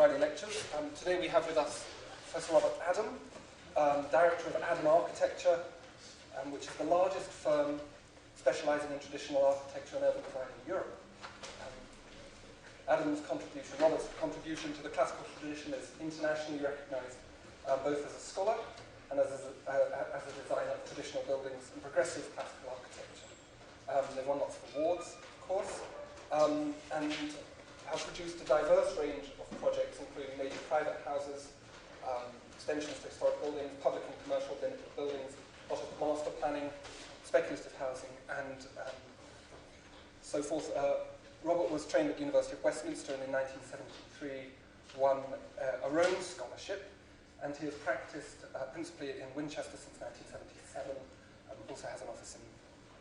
Friday lectures. Today we have with us Professor Robert Adam, Director of Adam Architecture, which is the largest firm specialising in traditional architecture and urban design in Europe. Robert's contribution to the classical tradition is internationally recognised both as a scholar and as a designer of traditional buildings and progressive classical architecture. They've won lots of awards, of course, and have produced a diverse range of projects, including major private houses, extensions to historic buildings, public and commercial buildings, a lot of master planning, speculative housing, and so forth. Robert was trained at the University of Westminster and in 1973 won a Rome Scholarship, and he has practiced principally in Winchester since 1977, also has an office in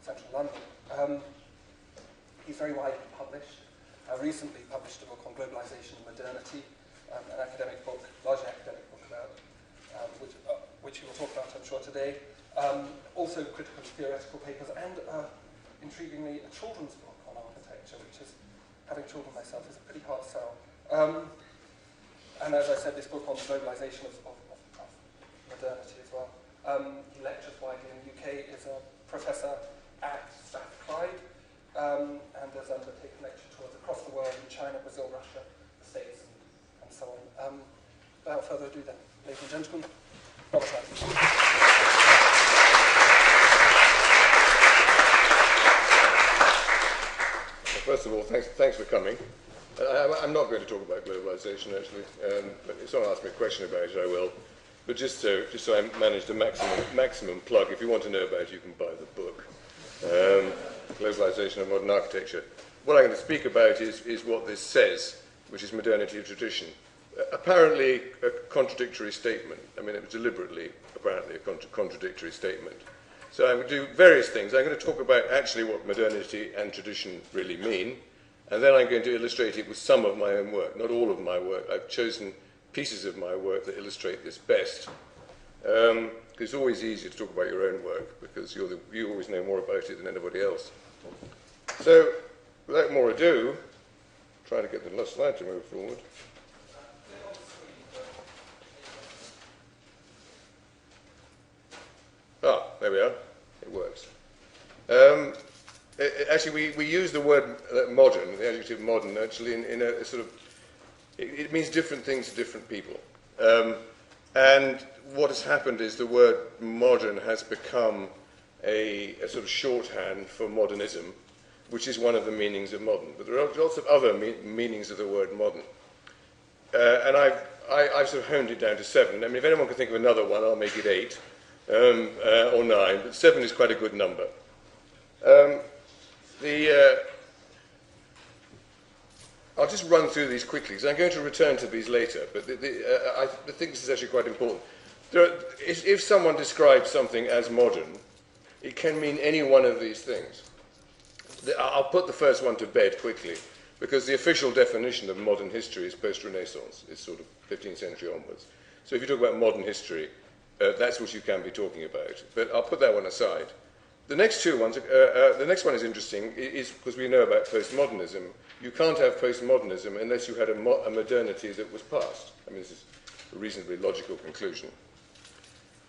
central London. He's very widely published. Recently published a book on globalization and modernity, an academic book, largely academic book about which he will talk about, I'm sure, today. Also critical and theoretical papers, and intriguingly, a children's book on architecture, which is, having children myself, is a pretty hard sell. And as I said, this book on globalization of modernity as well. He lectures widely in the UK, is a professor at Strathclyde, and has undertaken lecture tours across the world in China, Brazil, Russia, the States, and so on. Without further ado then, ladies and gentlemen, Robert Adam. First of all, thanks for coming. I'm not going to talk about globalization, actually, but if someone asks me a question about it, I will. But just so I manage the maximum plug, if you want to know about it, you can buy the book. Globalization of Modern Architecture. What I'm going to speak about is what this says, which is modernity of tradition. Apparently a contradictory statement. I mean, it was deliberately, apparently, a contradictory statement. So I'm going to do various things. I'm going to talk about actually what modernity and tradition really mean, and then I'm going to illustrate it with some of my own work, not all of my work. I've chosen pieces of my work that illustrate this best. It's always easier to talk about your own work because you always know more about it than anybody else. So, without more ado, trying to get the last slide to move forward. There we are. It works. Actually, we use the word modern, the adjective modern, actually, in a sort of, it means different things to different people. And what has happened is the word modern has become a sort of shorthand for modernism, which is one of the meanings of modern. But there are lots of other meanings of the word modern. And I've sort of honed it down to 7. I mean, if anyone can think of another one, I'll make it 8 or 9, but 7 is quite a good number. I'll just run through these quickly, because I'm going to return to these later, but I think this is actually quite important. If someone describes something as modern, it can mean any one of these things. I'll put the first one to bed quickly, because the official definition of modern history is post-Renaissance. It's sort of 15th century onwards. So if you talk about modern history, that's what you can be talking about. But I'll put that one aside. The next two ones, the next one is interesting, is because we know about postmodernism. You can't have postmodernism unless you had a modernity that was past. I mean, this is a reasonably logical conclusion.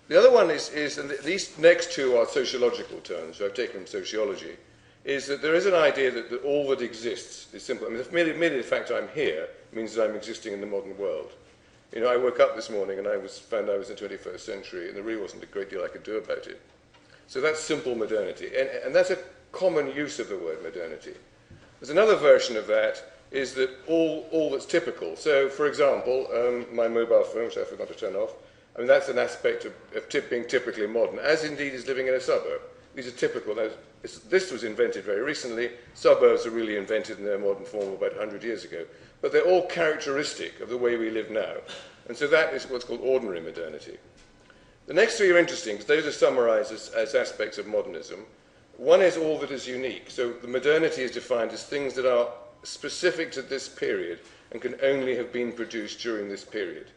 The other one is and these next two are sociological terms, so I've taken from sociology, is that there is an idea that all that exists is simple. I mean, merely the fact I'm here means that I'm existing in the modern world. You know, I woke up this morning and found I was in the 21st century, and there really wasn't a great deal I could do about it. So that's simple modernity, and that's a common use of the word modernity. There's another version of that, is that all that's typical. So, for example, my mobile phone, which I forgot to turn off, I mean, that's an aspect of being typically modern, as indeed is living in a suburb. These are typical. This was invented very recently. Suburbs were really invented in their modern form about 100 years ago. But they're all characteristic of the way we live now. And so that is what's called ordinary modernity. The next three are interesting, because those are summarized as aspects of modernism. One is all that is unique. So the modernity is defined as things that are specific to this period and can only have been produced during this period.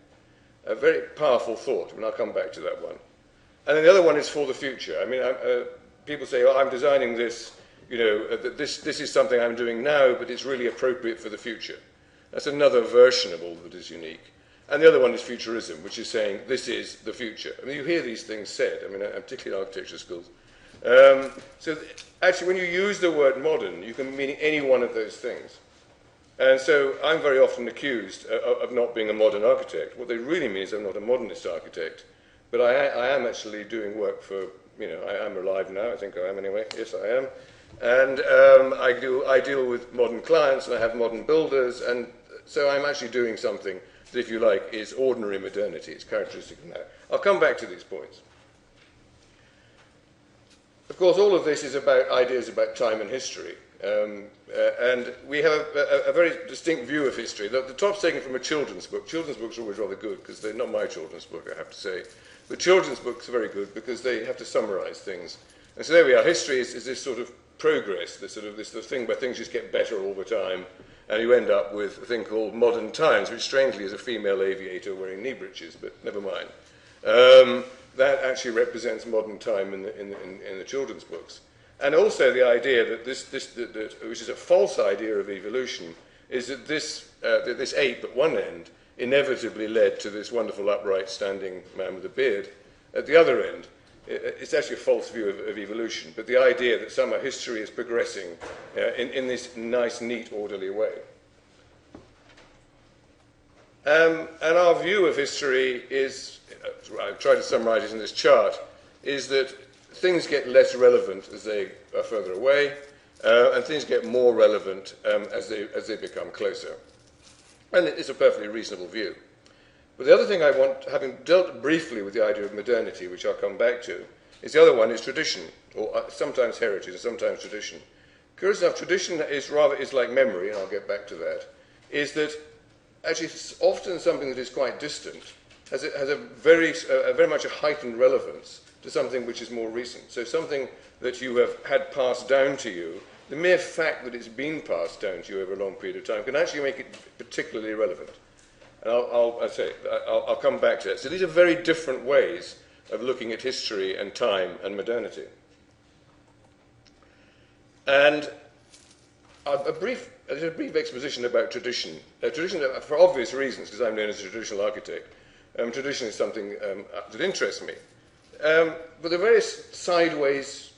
A very powerful thought, and I'll come back to that one. And then the other one is for the future. I mean, people say, oh, I'm designing this, you know, this is something I'm doing now, but it's really appropriate for the future. That's another version of all that is unique. And the other one is futurism, which is saying this is the future. I mean, you hear these things said, I mean, particularly in architecture schools. Actually, when you use the word modern, you can mean any one of those things. And so I'm very often accused of not being a modern architect. What they really mean is I'm not a modernist architect, but I am actually doing work for, you know, I am alive now, I think I am anyway, yes I am. And I deal with modern clients, and I have modern builders, and so I'm actually doing something that, if you like, is ordinary modernity. It's characteristic of that. I'll come back to these points. Of course, all of this is about ideas about time and history. And we have a very distinct view of history. The top's taken from a children's book. Children's books are always rather good, because they're not my children's book, I have to say. But children's books are very good because they have to summarize things. And so there we are. History is this sort of progress, this thing where things just get better all the time, and you end up with a thing called modern times, which strangely is a female aviator wearing knee breeches, but never mind. That actually represents modern time in the children's books. And also the idea that which is a false idea of evolution, is that this ape at one end inevitably led to this wonderful upright standing man with a beard at the other end. It's actually a false view of evolution, but the idea that somehow history is progressing in this nice, neat, orderly way. And our view of history is, I've tried to summarize it in this chart, is that things get less relevant as they are further away, and things get more relevant as they become closer. And it's a perfectly reasonable view. But the other thing I want, having dealt briefly with the idea of modernity, which I'll come back to, is the other one is tradition, or sometimes heritage, and sometimes tradition. Curious enough, tradition is like memory, and I'll get back to that, is that actually it's often something that is quite distant, has a very much a heightened relevance to something which is more recent. So something that you have had passed down to you, the mere fact that it's been passed down to you over a long period of time can actually make it particularly relevant. And I'll come back to that. So these are very different ways of looking at history and time and modernity. And a brief exposition about tradition. Tradition, for obvious reasons, because I'm known as a traditional architect, tradition is something that interests me. But there are various sideways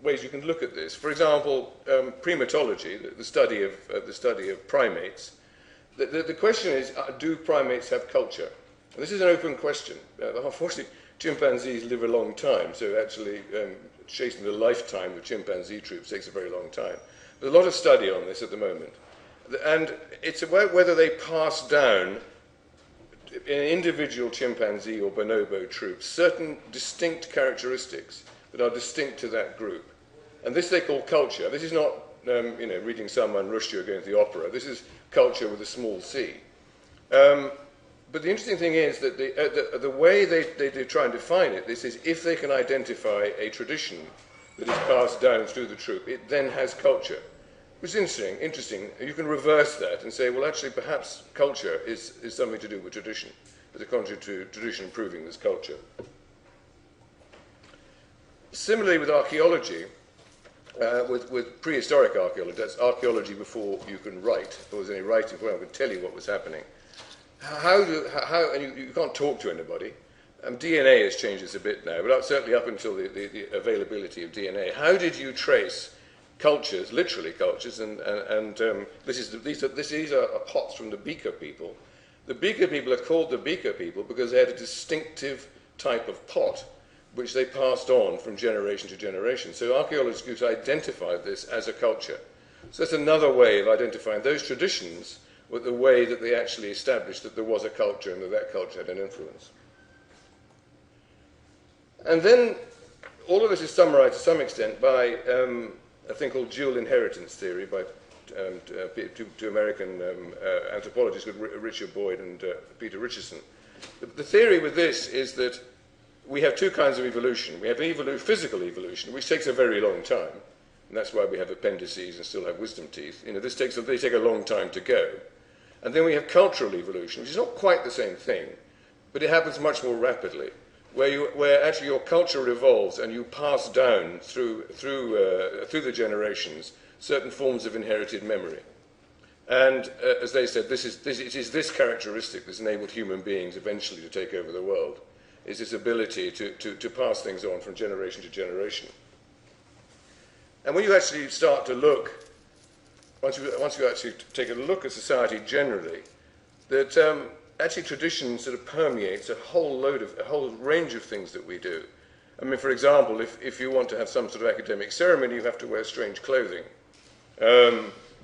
ways you can look at this. For example, primatology, the study of primates. The question is, do primates have culture? And this is an open question. Unfortunately, chimpanzees live a long time, so actually chasing the lifetime of chimpanzee troops takes a very long time. There's a lot of study on this at the moment. And it's about whether they pass down in individual chimpanzee or bonobo troops certain distinct characteristics that are distinct to that group. And this they call culture. This is not reading Salman Rushdie or going to the opera. This is culture with a small c. But the interesting thing is that the way they try and define it, this is if they can identify a tradition that is passed down through the troop, it then has culture. Which is interesting. You can reverse that and say, well, actually, perhaps culture is something to do with tradition, as a contrary to tradition proving this culture. Similarly with archaeology, with prehistoric archaeology, that's archaeology before you can write, before there's any writing, before I could tell you what was happening. And you can't talk to anybody. DNA has changed this a bit now, but certainly up until the availability of DNA. How did you trace cultures, literally cultures, and these are pots from the Beaker people. The Beaker people are called the Beaker people because they had a distinctive type of pot which they passed on from generation to generation. So archaeologists groups identified this as a culture. So that's another way of identifying those traditions with the way that they actually established that there was a culture and that culture had an influence. And then all of this is summarized to some extent by a thing called dual inheritance theory by two American anthropologists called Richard Boyd and Peter Richardson. The theory with this is that we have two kinds of evolution. We have physical evolution, which takes a very long time, and that's why we have appendices and still have wisdom teeth. They take a long time to go. And then we have cultural evolution, which is not quite the same thing, but it happens much more rapidly, where actually your culture evolves and you pass down through the generations certain forms of inherited memory. And as they said, it is this characteristic that's enabled human beings eventually to take over the world, is this ability to pass things on from generation to generation. And when you actually start to look, once you actually take a look at society generally, that actually tradition sort of permeates a whole range of things that we do. I mean, for example, if you want to have some sort of academic ceremony, you have to wear strange clothing.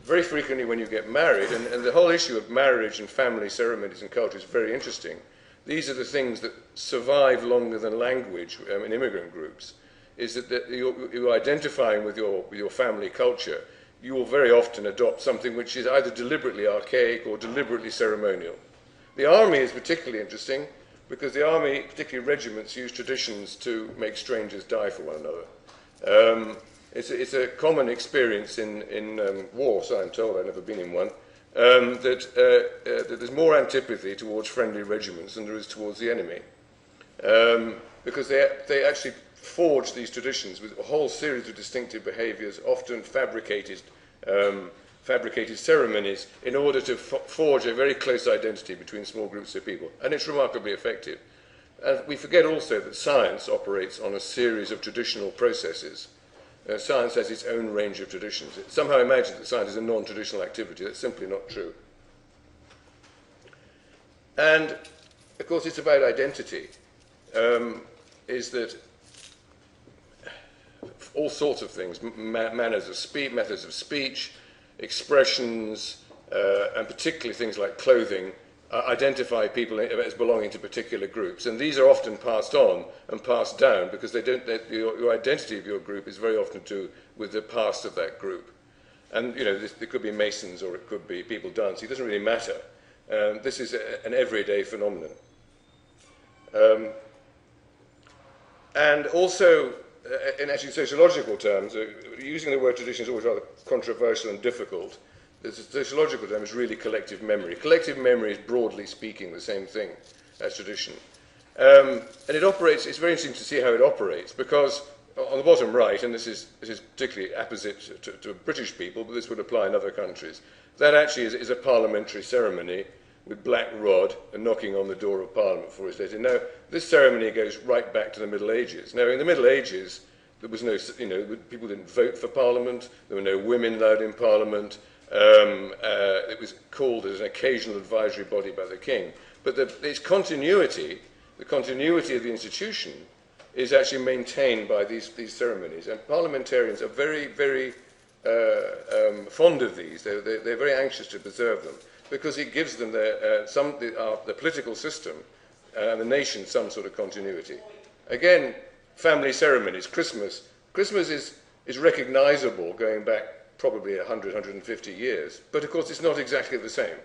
Very frequently when you get married, and the whole issue of marriage and family ceremonies and culture is very interesting. These are the things that survive longer than language in immigrant groups, is that you're identifying with your family culture. You will very often adopt something which is either deliberately archaic or deliberately ceremonial. The army is particularly interesting because the army, particularly regiments, use traditions to make strangers die for one another. It's a common experience in war, so I'm told, I've never been in one, that there's more antipathy towards friendly regiments than there is towards the enemy. Because they actually forge these traditions with a whole series of distinctive behaviours, often fabricated ceremonies, in order to forge a very close identity between small groups of people. And it's remarkably effective. And we forget also that science operates on a series of traditional processes. Science has its own range of traditions. It somehow imagines that science is a non-traditional activity. That's simply not true. And, of course, it's about identity. Is that all sorts of things, manners of speech, methods of speech, expressions, and particularly things like clothing, identify people as belonging to particular groups. And these are often passed on and passed down because your identity of your group is very often to do with the past of that group. And, it could be Masons or it could be people dancing. It doesn't really matter. This is an everyday phenomenon. And also, in actually sociological terms, using the word tradition is always rather controversial and difficult. The sociological term is really collective memory. Collective memory is, broadly speaking, the same thing as tradition. And it operates, it's very interesting to see how it operates, because on the bottom right, and this is particularly apposite to British people, but this would apply in other countries, that actually is a parliamentary ceremony with black rod and knocking on the door of Parliament before it's dated. Now, this ceremony goes right back to the Middle Ages. Now, in the Middle Ages, there was no, people didn't vote for Parliament, there were no women allowed in Parliament, it was called as an occasional advisory body by the king. But its continuity, the continuity of the institution, is actually maintained by these ceremonies. And parliamentarians are very, very fond of these. They're very anxious to preserve them, because it gives them the political system and the nation some sort of continuity. Again, family ceremonies, Christmas. Christmas is recognisable going back probably 100, 150 years, but of course it's not exactly the same.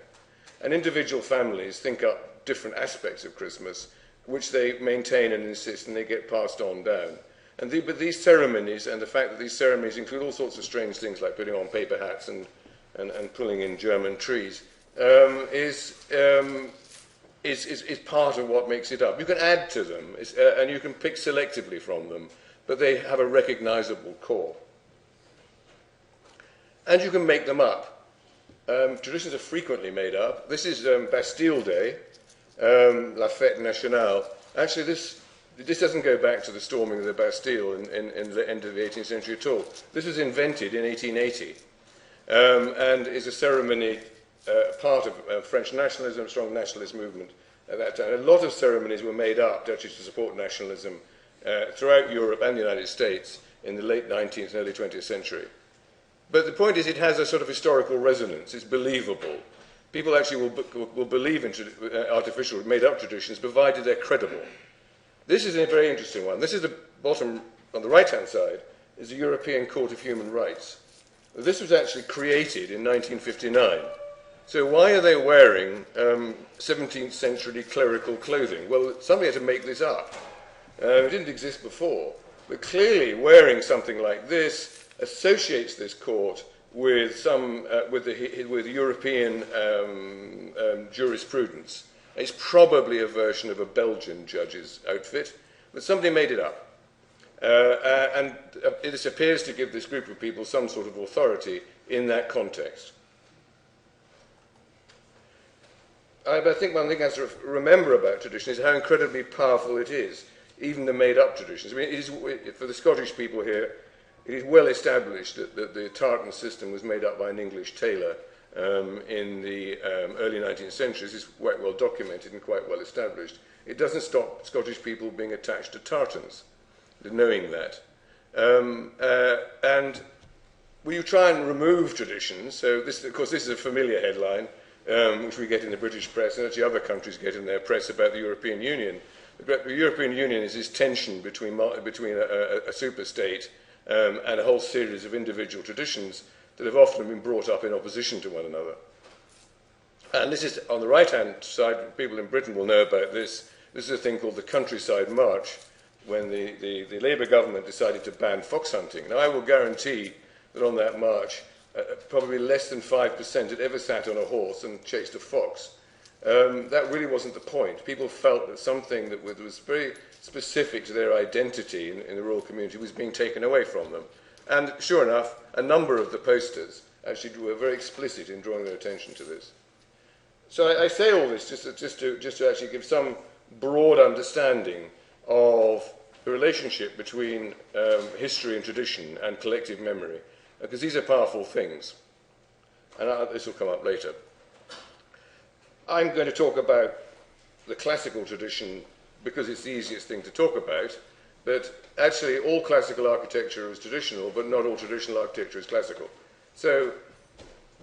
And individual families think up different aspects of Christmas, which they maintain and insist, and they get passed on down. But these ceremonies, and the fact that these ceremonies include all sorts of strange things like putting on paper hats and pulling in German trees, is part of what makes it up. You can add to them, and you can pick selectively from them, but they have a recognisable core. And you can make them up. Traditions are frequently made up. This is Bastille Day, La Fête Nationale. Actually, this doesn't go back to the storming of the Bastille in the end of the 18th century at all. This was invented in 1880 and is a ceremony, part of French nationalism, strong nationalist movement at that time. A lot of ceremonies were made up actually to support nationalism throughout Europe and the United States in the late 19th and early 20th century. But the point is, it has a sort of historical resonance. It's believable. People actually will believe in artificial, made-up traditions, provided they're credible. This is a very interesting one. This is the bottom, on the right-hand side, is the European Court of Human Rights. This was actually created in 1959. So why are they wearing 17th century clerical clothing? Well, somebody had to make this up. It didn't exist before. But clearly, wearing something like this associates this court with with European jurisprudence. It's probably a version of a Belgian judge's outfit, but somebody made it up. And this appears to give this group of people some sort of authority in that context. I think one thing has to remember about tradition is how incredibly powerful it is, even the made-up traditions. I mean, it is, for the Scottish people here, it is well established that the tartan system was made up by an English tailor in the early 19th century. This is quite well documented and quite well established. It doesn't stop Scottish people being attached to tartans, knowing that. And when you try and remove traditions, so this, of course, this is a familiar headline, which we get in the British press, and actually other countries get in their press about the European Union. The European Union is this tension between a super-state and a whole series of individual traditions that have often been brought up in opposition to one another. And this is, on the right-hand side, people in Britain will know about this. This is a thing called the Countryside March, when the Labour government decided to ban fox hunting. Now, I will guarantee that on that march, probably less than 5% had ever sat on a horse and chased a fox. That really wasn't the point. People felt that something that was very specific to their identity in the rural community was being taken away from them. And sure enough, a number of the posters actually were very explicit in drawing their attention to this. So I say all this just to actually give some broad understanding of the relationship between history and tradition and collective memory, because these are powerful things. And this will come up later. I'm going to talk about the classical tradition because it's the easiest thing to talk about, but actually all classical architecture is traditional, but not all traditional architecture is classical. So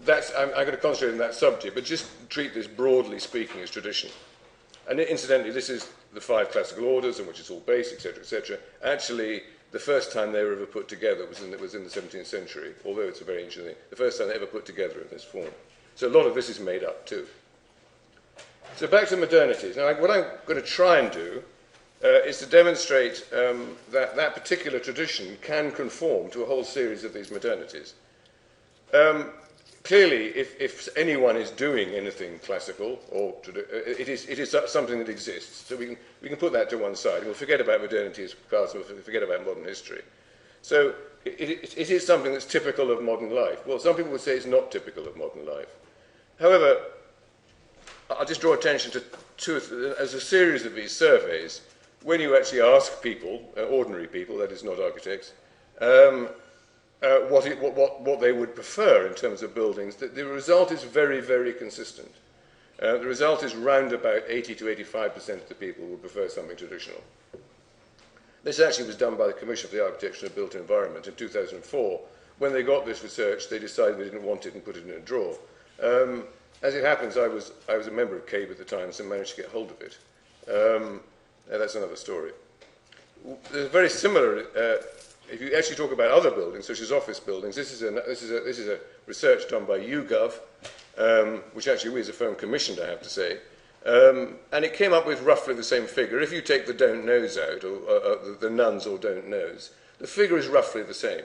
I'm going to concentrate on that subject, but just treat this broadly speaking as tradition. And incidentally, this is the 5 classical orders, on which it's all based, etc., etc. Actually, the first time they were ever put together was in the 17th century, although it's a very interesting thing. The first time they ever put together in this form. So a lot of this is made up too. So back to modernities. Now, what I'm going to try and do is to demonstrate that that particular tradition can conform to a whole series of these modernities. Clearly, if anyone is doing anything classical, or it is something that exists. So we can put that to one side. We'll forget about modernity as class, we'll forget about modern history. So it is something that's typical of modern life. Well, some people would say it's not typical of modern life. However, I'll just draw attention to as a series of these surveys, when you actually ask people, ordinary people, that is not architects, what they would prefer in terms of buildings, the result is very, very consistent. The result is round about 80 to 85% of the people would prefer something traditional. This actually was done by the Commission for the Architecture of the Built Environment in 2004. When they got this research, they decided they didn't want it and put it in a drawer. As it happens, I was a member of CABE at the time, so managed to get hold of it. That's another story. There's very similar. If you actually talk about other buildings, such as office buildings, this is a research done by YouGov, which actually is a firm commissioned, I have to say, and it came up with roughly the same figure. If you take the don't knows out, or the nones or don't knows, the figure is roughly the same.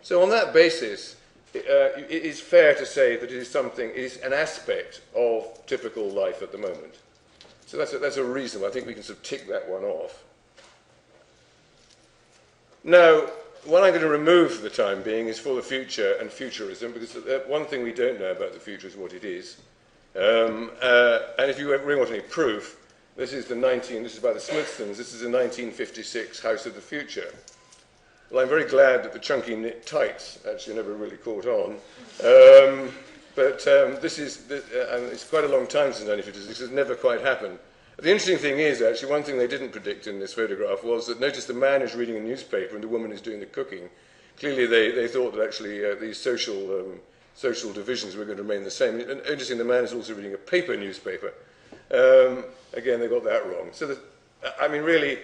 So on that basis, it is fair to say that it is an aspect of typical life at the moment. So that's a reason. I think we can sort of tick that one off. Now, what I'm going to remove for the time being is for the future and futurism, because one thing we don't know about the future is what it is. And if you really want any proof, this is by the Smithsons, this is the 1956 House of the Future. Well, I'm very glad that the chunky knit tights actually never really caught on. This is, and it's quite a long time since 1956, this has never quite happened. The interesting thing is, actually, one thing they didn't predict in this photograph was that notice the man is reading a newspaper and the woman is doing the cooking. Clearly, they thought that actually these social divisions were going to remain the same. And interesting, the man is also reading a paper newspaper. Again, they got that wrong. So, I mean, really,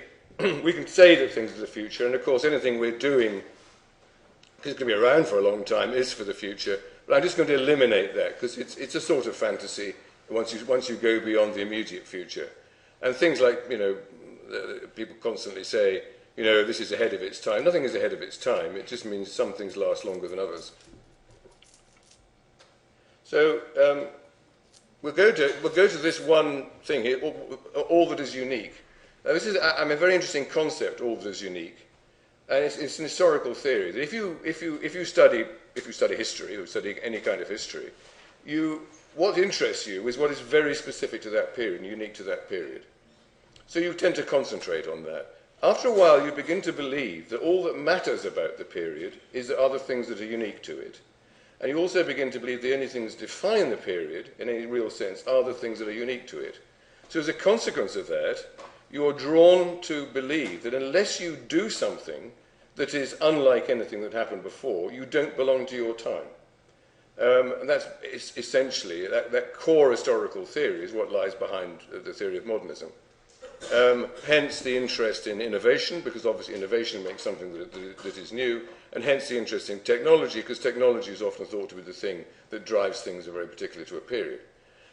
we can say that things are the future, and of course, anything we're doing, because it's going to be around for a long time, is for the future. But I'm just going to eliminate that because it's a sort of fantasy once you go beyond the immediate future. And things like, people constantly say, this is ahead of its time. Nothing is ahead of its time. It just means some things last longer than others. So we'll go to this one thing here, all that is unique. Now, this is a very interesting concept, all that is unique. And it's an historical theory. That if you study history, or study any kind of history, what interests you is what is very specific to that period and unique to that period. So you tend to concentrate on that. After a while, you begin to believe that all that matters about the period is the other things that are unique to it. And you also begin to believe the only things that define the period, in any real sense, are the things that are unique to it. So as a consequence of that, you are drawn to believe that unless you do something that is unlike anything that happened before, you don't belong to your time. And that's essentially, that core historical theory is what lies behind the theory of modernism. Hence the interest in innovation, because obviously innovation makes something that is new, and hence the interest in technology, because technology is often thought to be the thing that drives things that are very particular to a period.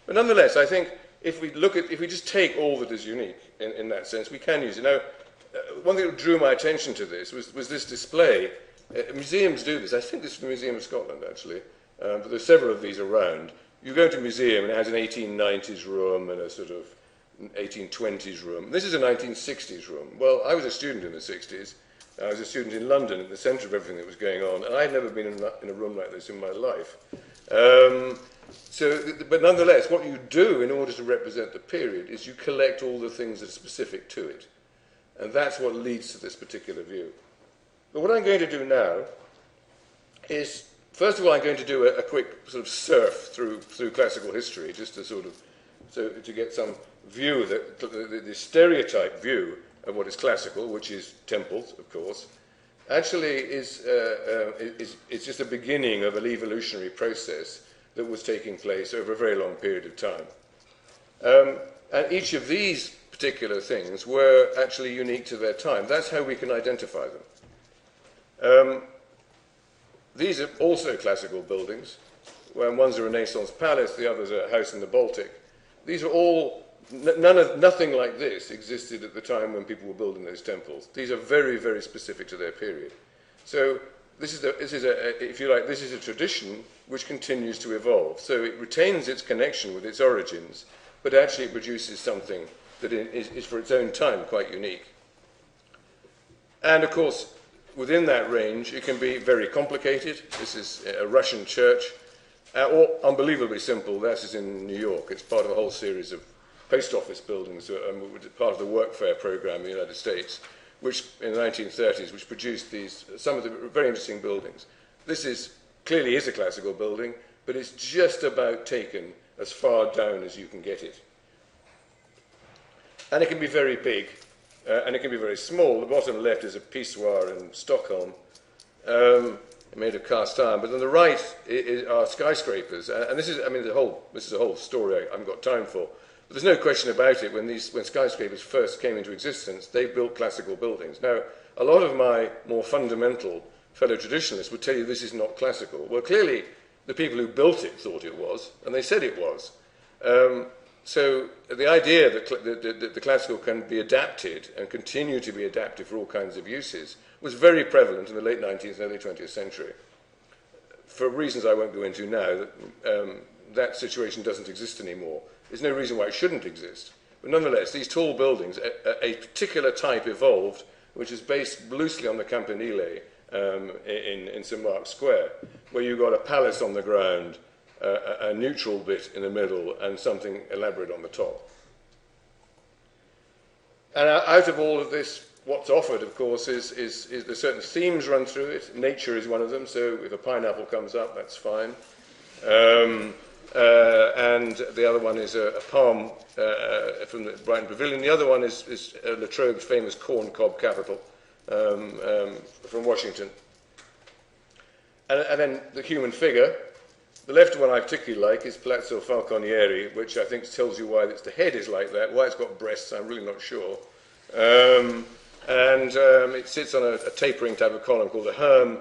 But nonetheless, I think if we just take all that is unique in that sense, we can use it. Now, one thing that drew my attention to this was this display. Museums do this. I think this is the Museum of Scotland, actually, but there's several of these around. You go to a museum and it has an 1890s room and a sort of 1820s room. This is a 1960s room. Well, I was a student in the 60s. I was a student in London, at the centre of everything that was going on, and I'd never been in a room like this in my life. But nonetheless, what you do in order to represent the period is you collect all the things that are specific to it. And that's what leads to this particular view. But what I'm going to do now is, first of all, I'm going to do a quick sort of surf through classical history, just to sort of, to get some view, the stereotype view of what is classical, which is temples, of course, actually is just the beginning of an evolutionary process that was taking place over a very long period of time. And each of these particular things were actually unique to their time. That's how we can identify them. These are also classical buildings. One's a Renaissance palace, the other's a house in the Baltic. These are all, nothing like this existed at the time when people were building those temples. These are very, very specific to their period. So this is if you like, this is a tradition which continues to evolve. So it retains its connection with its origins, but actually it produces something that is for its own time quite unique. And of course, within that range, it can be very complicated. This is a Russian church, or unbelievably simple. That is in New York. It's part of a whole series of post office buildings, part of the workfare program in the United States, which in the 1930s, which produced some of the very interesting buildings. This clearly is a classical building, but it's just about taken as far down as you can get it. And it can be very big, and it can be very small. The bottom left is a pissoir in Stockholm, made of cast iron. But on the right are skyscrapers, and this is a whole story I haven't got time for. But there's no question about it. When skyscrapers first came into existence, they built classical buildings. Now, a lot of my more fundamental fellow traditionalists would tell you this is not classical. Well, clearly, the people who built it thought it was, and they said it was. So the idea that the classical can be adapted and continue to be adapted for all kinds of uses was very prevalent in the late 19th and early 20th century. For reasons I won't go into now, that situation doesn't exist anymore. There's no reason why it shouldn't exist. But nonetheless, these tall buildings, a particular type evolved, which is based loosely on the Campanile in St. Mark's Square, where you've got a palace on the ground, a neutral bit in the middle, and something elaborate on the top. And out of all of this, what's offered, of course, is there's certain themes run through it. Nature is one of them, so if a pineapple comes up, that's fine. And the other one is a palm from the Brighton Pavilion. The other one is La Trobe's famous corn cob capital from Washington. And then the human figure. The left one I particularly like is Palazzo Falconieri, which I think tells you why the head is like that. Why it's got breasts, I'm really not sure. It sits on a tapering type of column called a herm,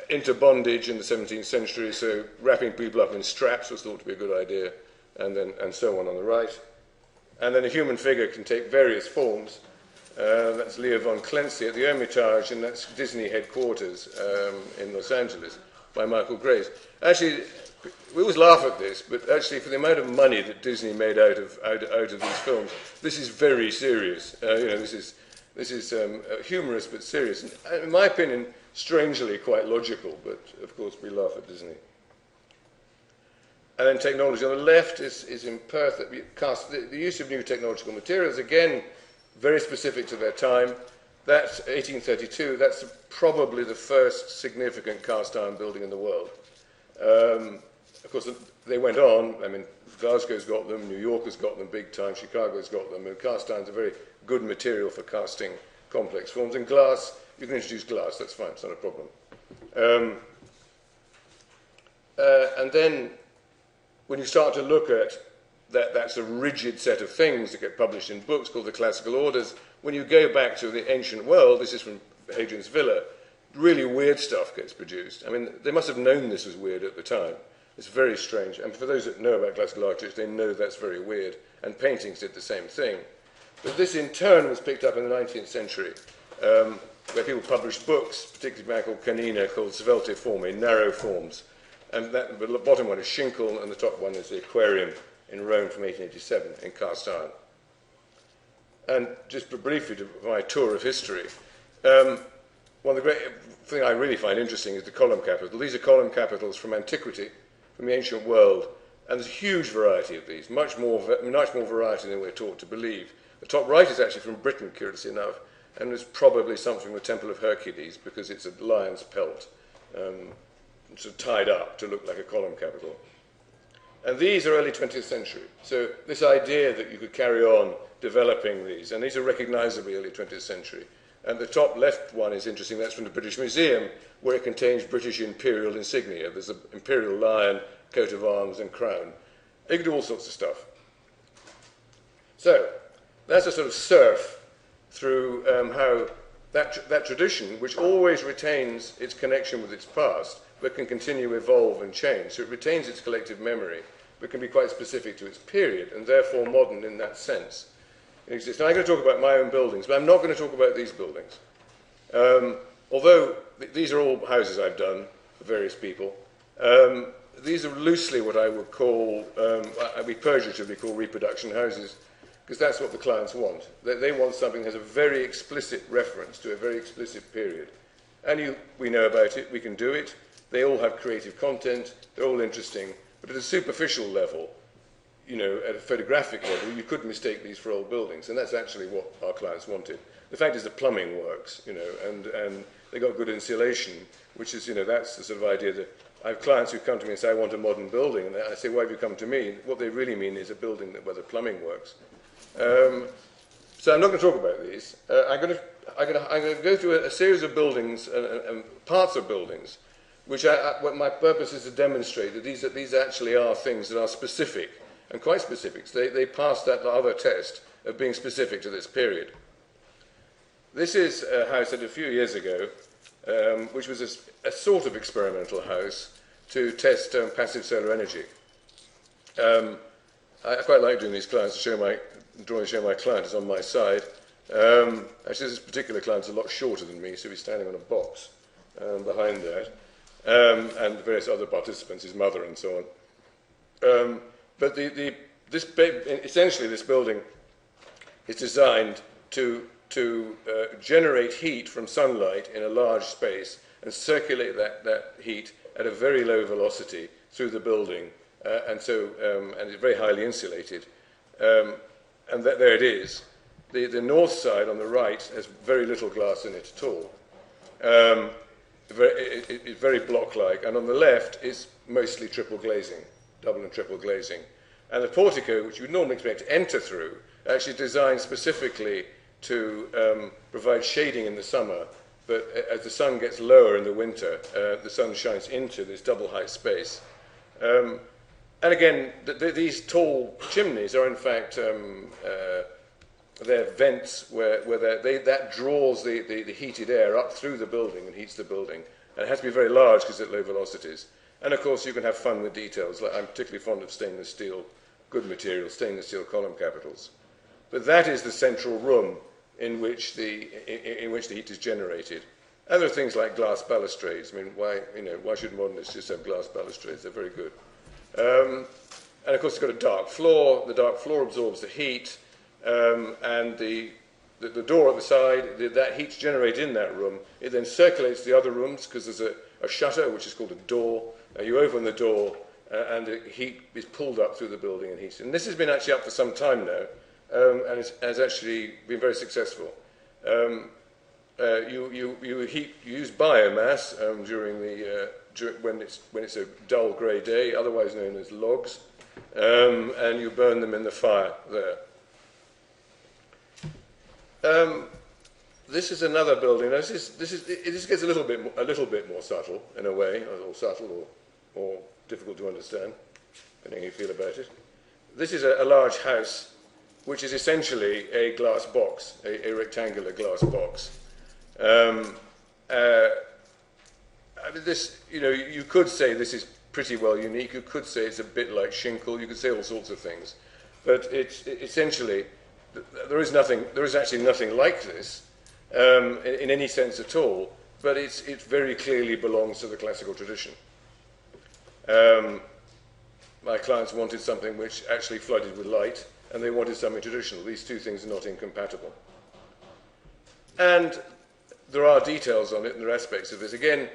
into bondage in the 17th century, so wrapping people up in straps was thought to be a good idea, and so on the right. And then a human figure can take various forms. That's Leo von Clancy at the Hermitage, and that's Disney headquarters in Los Angeles by Michael Grace. Actually, we always laugh at this, but actually for the amount of money that Disney made out of these films, this is very serious. This is humorous but serious. And in my opinion, strangely quite logical, but of course we laugh at Disney. And then technology on the left is in Perth. The use of new technological materials, again, very specific to their time. That's 1832. That's probably the first significant cast iron building in the world. Of course, they went on. I mean, Glasgow's got them, New York has got them big time, Chicago's got them. And cast iron's a very good material for casting complex forms. And glass, you can introduce glass, that's fine, it's not a problem. And then, when you start to look at that's a rigid set of things that get published in books called the classical orders. When you go back to the ancient world, this is from Hadrian's Villa, really weird stuff gets produced. I mean, they must have known this was weird at the time. It's very strange. And for those that know about classical architecture, they know that's very weird. And paintings did the same thing. But this, in turn, was picked up in the 19th century, where people published books, particularly a man called Canina, called Svelte Formae, narrow forms. And the bottom one is Schinkel, and the top one is the Aquarium in Rome from 1887 in cast iron. And just briefly to my tour of history, one of the great thing I really find interesting is the column capital. These are column capitals from antiquity, from the ancient world, and there's a huge variety of these, much more variety than we're taught to believe. The top right is actually from Britain, curiously enough, and it's probably something from the Temple of Hercules because it's a lion's pelt, sort of tied up to look like a column capital. And these are early 20th century. So this idea that you could carry on developing these, and these are recognizably early 20th century. And the top left one is interesting. That's from the British Museum, where it contains British imperial insignia. There's an imperial lion, coat of arms, and crown. You can do all sorts of stuff. So that's a sort of surf through how that tradition, which always retains its connection with its past, but can continue to evolve and change. So it retains its collective memory, but can be quite specific to its period, and therefore modern in that sense. It exists. Now, I'm going to talk about my own buildings, but I'm not going to talk about these buildings. Although these are all houses I've done for various people, these are loosely what I would call, we purgatively call reproduction houses, because that's what the clients want. They want something that has a very explicit reference to a very explicit period. And we know about it, we can do it. They all have creative content, they're all interesting, but at a superficial level, you know, at a photographic level, you could mistake these for old buildings, and that's actually what our clients wanted. The fact is the plumbing works, you know, and they got good insulation, which is, you know, that's the sort of idea that I have clients who come to me and say, I want a modern building, and I say, why have you come to me? What they really mean is a building where the plumbing works. So I'm not going to talk about these. I'm going to go through a series of buildings and parts of buildings, which what my purpose is to demonstrate that these actually are things that are specific, and quite specific. So they pass that other test of being specific to this period. This is a house that a few years ago, which was a sort of experimental house to test passive solar energy. I quite like doing these clients to show my client is on my side. Actually, this particular client is a lot shorter than me, so he's standing on a box behind that, and various other participants, his mother and so on. But essentially this building is designed to generate heat from sunlight in a large space and circulate that heat at a very low velocity through the building, and it's very highly insulated. And there it is. The north side on the right has very little glass in it at all. It's very block-like, and on the left is mostly triple glazing, double and triple glazing. And the portico, which you would normally expect to enter through, actually designed specifically to provide shading in the summer, but as the sun gets lower in the winter, the sun shines into this double-height space. And again, these tall chimneys are in fact they're vents where that draws the heated air up through the building and heats the building. And it has to be very large because it's at low velocities. And of course, you can have fun with details. Like I'm particularly fond of stainless steel, good material, stainless steel column capitals. But that is the central room in which the heat is generated. And there are things like glass balustrades. I mean, why should modernists just have glass balustrades? They're very good. And of course, it's got a dark floor. The dark floor absorbs the heat, and the door at the side, that heat's generated in that room. It then circulates the other rooms because there's a shutter, which is called a door. You open the door, and the heat is pulled up through the building and heated. And this has been actually up for some time now, and it has actually been very successful. You use biomass when it's a dull grey day, otherwise known as logs, and you burn them in the fire there. This is another building. This gets a little bit more subtle in a way, or subtle or difficult to understand, depending how you feel about it. This is a large house, which is essentially a glass box, a rectangular glass box. I mean, this, you could say this is pretty well unique. You could say it's a bit like Schinkel. You could say all sorts of things, but essentially there is actually nothing like this in any sense at all. But it very clearly belongs to the classical tradition. My clients wanted something which actually flooded with light, and they wanted something traditional. These two things are not incompatible. And there are details on it, and there are aspects of this. Again,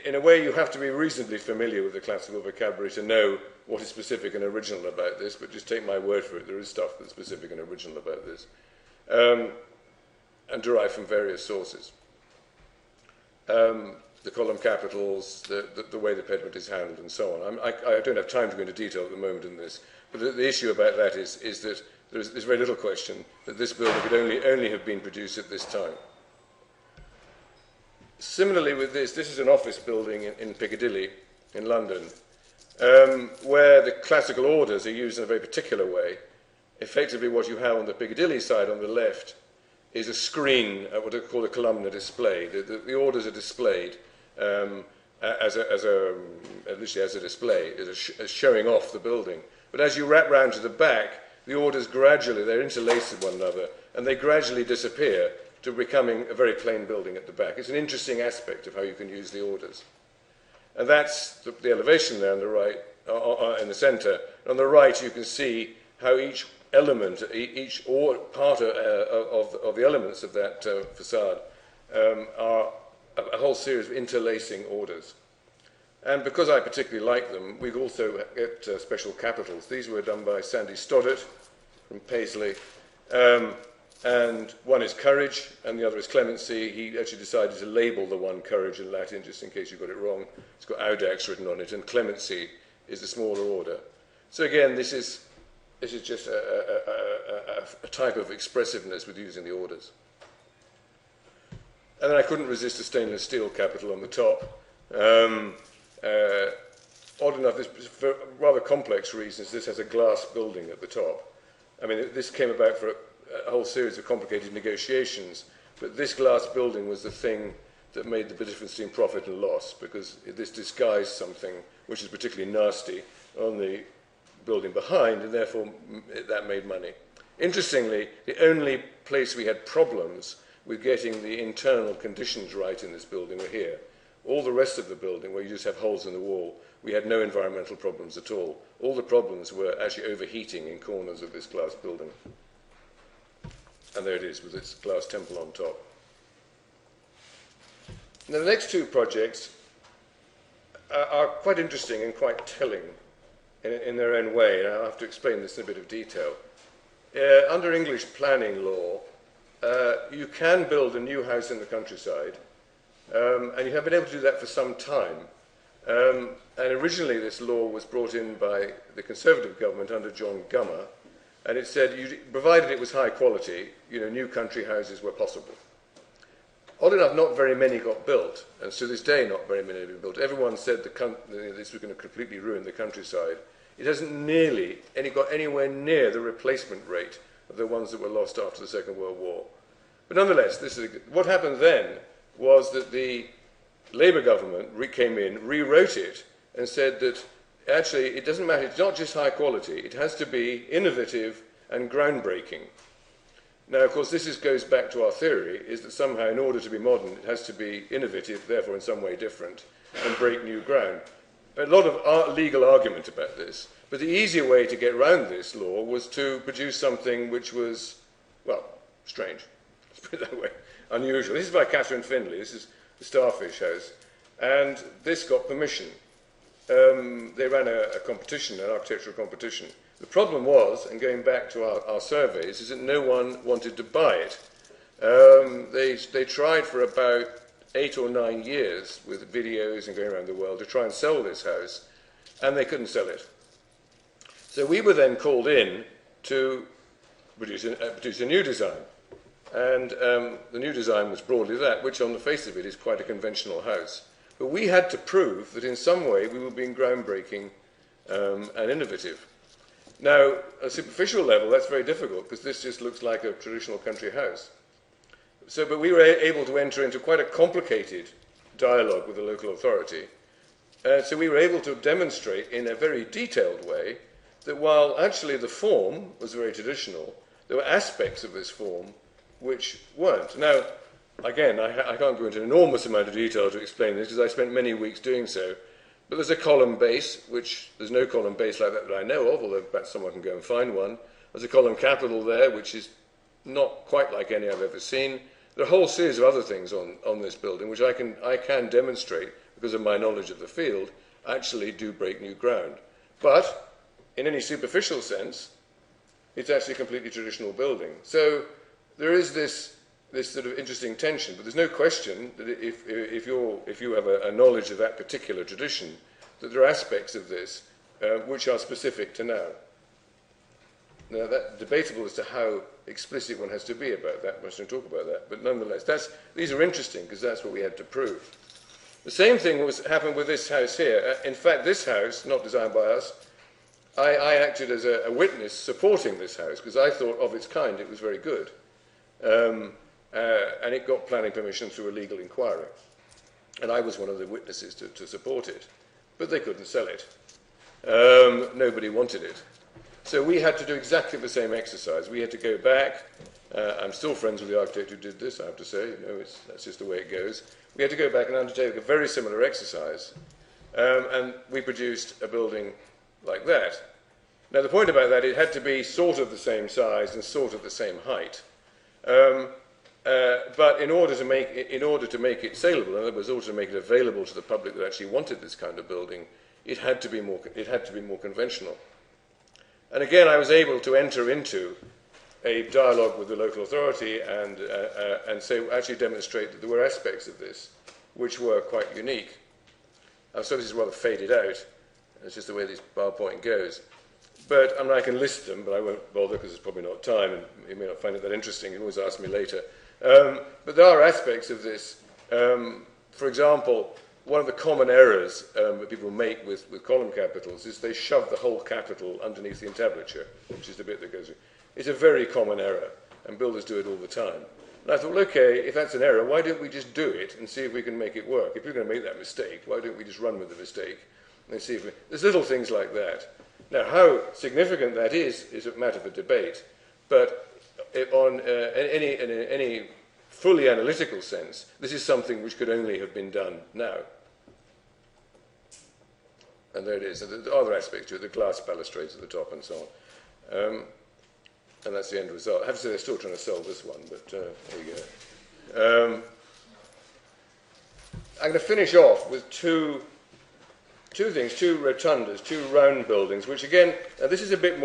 in a way, you have to be reasonably familiar with the classical vocabulary to know what is specific and original about this, but just take my word for it, there is stuff that's specific and original about this, and derived from various sources. The column capitals, the way the pediment is handled, and so on. I don't have time to go into detail at the moment in this, but the issue about that is that there's very little question that this building could only have been produced at this time. Similarly with this is an office building in Piccadilly, in London, where the classical orders are used in a very particular way. Effectively, what you have on the Piccadilly side on the left is a screen, what are called a columnar display. The orders are displayed literally as a display, as showing off the building. But as you wrap round to the back, the orders gradually, they're interlaced with one another, and they gradually disappear to becoming a very plain building at the back. It's an interesting aspect of how you can use the orders. And that's the elevation there on the right, in the centre. On the right, you can see how each element, part of the elements of that facade are a whole series of interlacing orders. And because I particularly like them, we've also got special capitals. These were done by Sandy Stoddart from Paisley. And one is courage, and the other is clemency. He actually decided to label the one courage in Latin, just in case you got it wrong. It's got audax written on it, and clemency is the smaller order. So again, this is just a type of expressiveness with using the orders. And then I couldn't resist a stainless steel capital on the top. Odd enough, for rather complex reasons, this has a glass building at the top. I mean, this came about for a whole series of complicated negotiations, but this glass building was the thing that made the difference between profit and loss, because this disguised something which is particularly nasty on the building behind, and therefore that made money. Interestingly, the only place we had problems with getting the internal conditions right in this building were here. All the rest of the building, where you just have holes in the wall, we had no environmental problems at all. All the problems were actually overheating in corners of this glass building. And there it is, with its glass temple on top. Now, the next two projects are quite interesting and quite telling in their own way, and I'll have to explain this in a bit of detail. Under English planning law, you can build a new house in the countryside, and you have been able to do that for some time. And originally this law was brought in by the Conservative government under John Gummer, and it said, provided it was high quality, new country houses were possible. Odd enough, not very many got built, and to this day not very many have been built. Everyone said this was going to completely ruin the countryside. It hasn't nearly got anywhere near the replacement rate of the ones that were lost after the Second World War. But nonetheless, what happened then was that the Labour government came in, rewrote it, and said that actually it doesn't matter, it's not just high quality, it has to be innovative and groundbreaking. Now, of course, this goes back to our theory, is that somehow in order to be modern, it has to be innovative, therefore in some way different, and break new ground. A lot of legal argument about this, but the easier way to get around this law was to produce something which was, well, strange, let's put it that way, unusual. This is by Catherine Findlay, this is the Starfish House, and this got permission. they ran a competition, an architectural competition. The problem was, and going back to our surveys, is that no one wanted to buy it. They tried for about 8 or 9 years with videos and going around the world to try and sell this house, and they couldn't sell it. So we were then called in to produce a new design. And the new design was broadly that, which on the face of it is quite a conventional house. But we had to prove that in some way we were being groundbreaking and innovative. Now, at a superficial level, that's very difficult, because this just looks like a traditional country house. So, but we were able to enter into quite a complicated dialogue with the local authority. So we were able to demonstrate in a very detailed way that while actually the form was very traditional, there were aspects of this form which weren't. Now, again, I can't go into an enormous amount of detail to explain this, because I spent many weeks doing so. But there's a column base, which there's no column base like that I know of, although perhaps someone can go and find one. There's a column capital there, which is not quite like any I've ever seen. There are a whole series of other things on this building, which I can demonstrate, because of my knowledge of the field, actually do break new ground. But, in any superficial sense, it's actually a completely traditional building. So, there is this sort of interesting tension, but there's no question that if you have a knowledge of that particular tradition, that there are aspects of this which are specific to now. Now, that's debatable as to how explicit one has to be about that. I shouldn't talk about that, but nonetheless, these are interesting because that's what we had to prove. The same thing happened with this house here. In fact, this house, not designed by us, I acted as a witness supporting this house because I thought of its kind it was very good. And it got planning permission through a legal inquiry. And I was one of the witnesses to support it. But they couldn't sell it. Nobody wanted it. So we had to do exactly the same exercise. We had to go back. I'm still friends with the architect who did this, I have to say. That's just the way it goes. We had to go back and undertake a very similar exercise. And we produced a building like that. Now, the point about that, it had to be sort of the same size and sort of the same height. But in order to make it saleable, in other words, in order to make it available to the public that actually wanted this kind of building, it had to be more conventional. And again, I was able to enter into a dialogue with the local authority and actually demonstrate that there were aspects of this which were quite unique. So this is rather faded out. It's just the way this PowerPoint goes. But I can list them, but I won't bother because there's probably not time, and you may not find it that interesting. You can always ask me later. But there are aspects of this. For example, one of the common errors that people make with column capitals is they shove the whole capital underneath the entablature, which is the bit that goes. It's a very common error, and builders do it all the time. And I thought, well, okay, if that's an error, why don't we just do it and see if we can make it work? If you're going to make that mistake, why don't we just run with the mistake and see if we... There's little things like that. Now, how significant that is a matter for debate, but in any fully analytical sense, this is something which could only have been done now. And there it is. And there are other aspects to it, the glass balustrades at the top and so on. And that's the end result. I have to say they're still trying to sell this one, but there you go. I'm going to finish off with two things, two rotundas, two round buildings, which again, this is a bit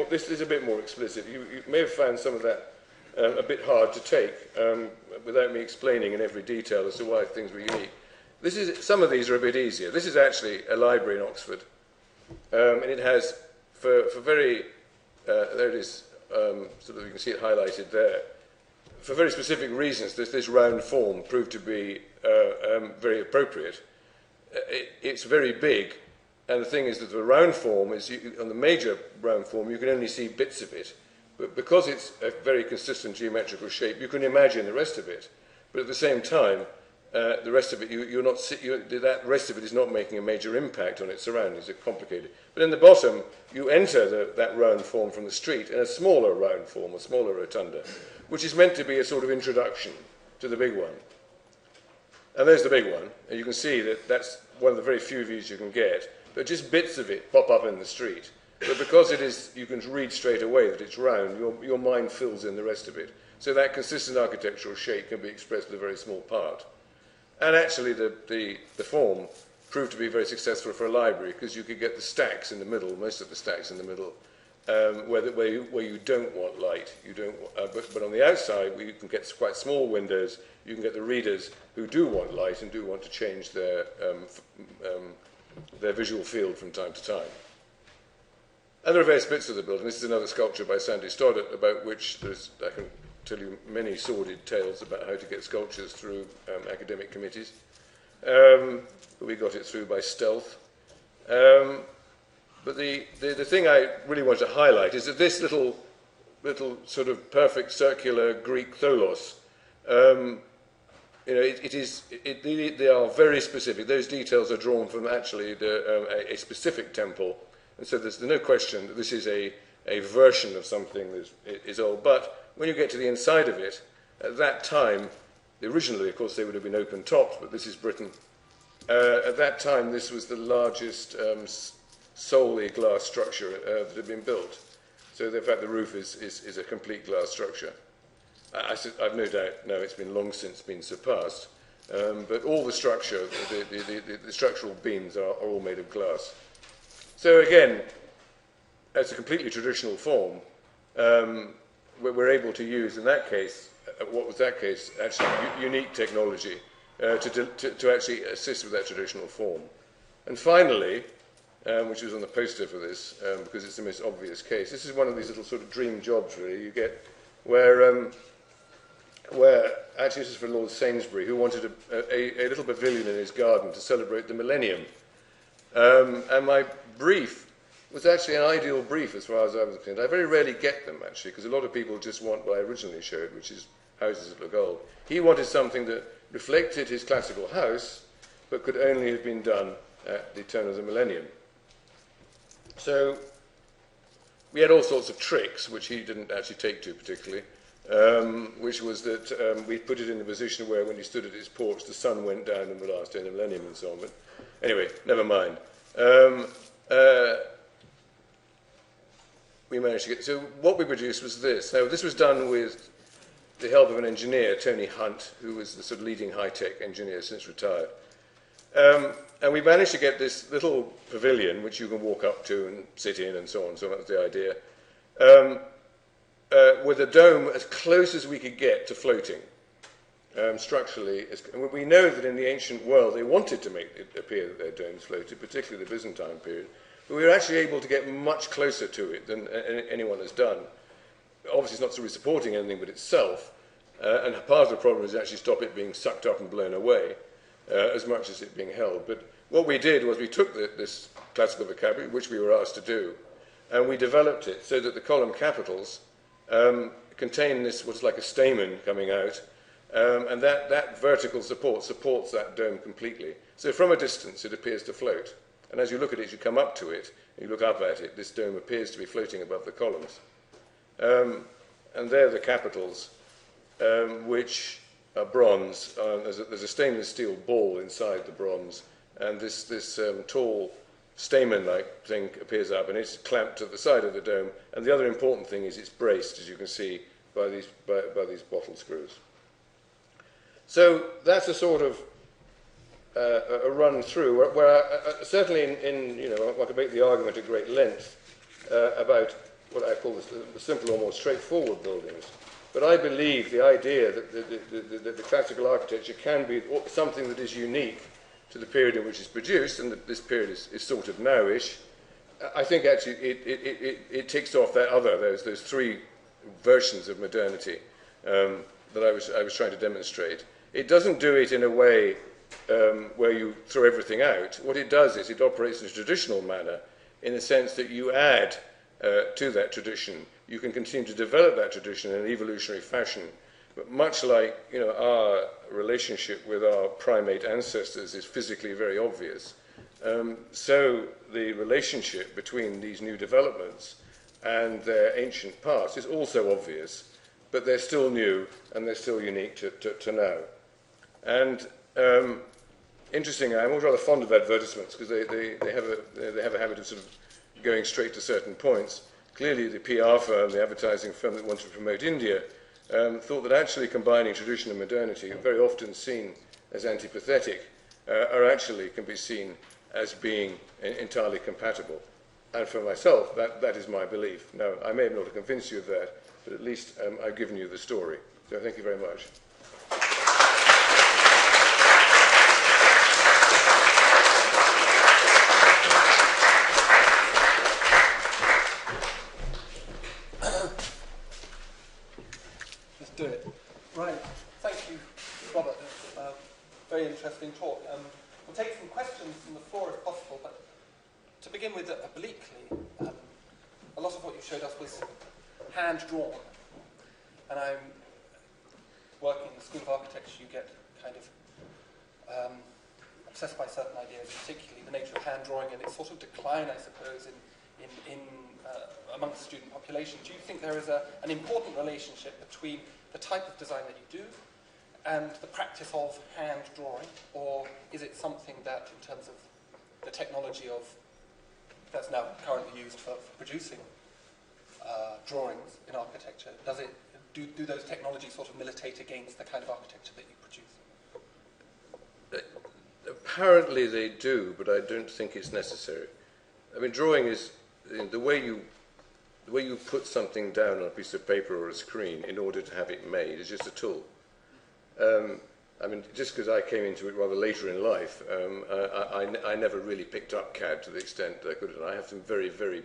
more explicit. You may have found some of that a bit hard to take without me explaining in every detail as to why things were unique. Some of these are a bit easier. This is actually a library in Oxford, and it has, there it is, sort of you can see it highlighted there. For very specific reasons, this round form proved to be very appropriate. It's very big. And the thing is that the round form is, on the major round form, you can only see bits of it. But because it's a very consistent geometrical shape, you can imagine the rest of it. But at the same time, the rest of it, that rest of it is not making a major impact on its surroundings. It's complicated. But in the bottom, you enter that round form from the street in a smaller round form, a smaller rotunda, which is meant to be a sort of introduction to the big one. And there's the big one. And you can see that that's one of the very few views you can get. But just bits of it pop up in the street. But because it is, you can read straight away that it's round, your mind fills in the rest of it. So that consistent architectural shape can be expressed with a very small part. And actually the form proved to be very successful for a library because you could get the stacks in the middle, most of the stacks in the middle, where you don't want light. You don't, but on the outside, where you can get quite small windows, you can get the readers who do want light and do want to change their visual field from time to time. And there are various bits of the building. This is another sculpture by Sandy Stoddart, about which I can tell you many sordid tales about how to get sculptures through academic committees. But we got it through by stealth. But the thing I really want to highlight is that this little sort of perfect circular Greek tholos, they are very specific. Those details are drawn from actually a specific temple, and so there's no question that this is a version of something that is old. But when you get to the inside of it, at that time, originally, of course, they would have been open-topped, but this is Britain. At that time, this was the largest solely glass structure that had been built. So, in fact, the roof is a complete glass structure. I've no doubt now it's been long since been surpassed, but all the structure, the structural beams are all made of glass. So, again, it's a completely traditional form. We're able to use, in that case, what was that case, actually unique technology to actually assist with that traditional form. And finally, which was on the poster for this, because it's the most obvious case, this is one of these little sort of dream jobs, really, you get, where actually this is for Lord Sainsbury, who wanted a little pavilion in his garden to celebrate the millennium. And my brief was actually an ideal brief as far as I was concerned. I very rarely get them, actually, because a lot of people just want what I originally showed, which is houses that look old. He wanted something that reflected his classical house, but could only have been done at the turn of the millennium. So we had all sorts of tricks, which he didn't actually take to particularly, which was that we put it in a position where when he stood at his porch, the sun went down on the last day of the millennium and so on. But anyway, never mind. We managed to get... So what we produced was this. Now, this was done with the help of an engineer, Tony Hunt, who was the sort of leading high-tech engineer since retired. And we managed to get this little pavilion, which you can walk up to and sit in and so on, so that was the idea, with a dome as close as we could get to floating, structurally. We know that in the ancient world they wanted to make it appear that their domes floated, particularly the Byzantine period, but we were actually able to get much closer to it than anyone has done. Obviously, it's not really supporting anything but itself, and part of the problem is actually stop it being sucked up and blown away, as much as it being held. But what we did was we took this classical vocabulary, which we were asked to do, and we developed it so that the column capitals contain this, what's like a stamen coming out, and that vertical support supports that dome completely. So from a distance, it appears to float. And as you look at it, you come up to it, and you look up at it, this dome appears to be floating above the columns. And there are the capitals, which are bronze. There's a stainless steel ball inside the bronze, and this tall stamen-like thing appears up, and it's clamped to the side of the dome. And the other important thing is it's braced, as you can see, by these bottle screws. So that's a sort of a run through, where certainly I could make the argument at great length about what I call the simple or more straightforward buildings. But I believe the idea that the classical architecture can be something that is unique to the period in which it's produced, and that this period is sort of now-ish, I think actually it ticks off those three versions of modernity that I was trying to demonstrate. It doesn't do it in a way where you throw everything out. What it does is it operates in a traditional manner, in the sense that you add to that tradition. You can continue to develop that tradition in an evolutionary fashion. But much like our relationship with our primate ancestors is physically very obvious, so the relationship between these new developments and their ancient past is also obvious, but they're still new and they're still unique to now. And interestingly, I'm always rather fond of advertisements because they have a habit of sort of going straight to certain points. Clearly, the PR firm, the advertising firm that wanted to promote India, thought that actually combining tradition and modernity, very often seen as antipathetic, can be seen as being entirely compatible. And for myself, that is my belief. Now, I may not have convinced you of that, but at least I've given you the story. So thank you very much. Let's do it. Right. Thank you, Robert. Very interesting talk. We'll take some questions from the floor if possible, but to begin with, obliquely, a lot of what you showed us was hand-drawn. And I'm working in the School of Architecture, you get kind of obsessed by certain ideas, particularly the nature of hand-drawing and its sort of decline, I suppose, amongst the student population. Do you think there is an important relationship between the type of design that you do and the practice of hand-drawing, or is it something that, in terms of the technology that's now currently used for producing drawings in architecture, do those technologies sort of militate against the kind of architecture that you produce? Apparently they do, but I don't think it's necessary. I mean, drawing is the way you put something down on a piece of paper or a screen in order to have it made is just a tool. I mean, just because I came into it rather later in life, I never really picked up CAD to the extent that I could. And I have some very, very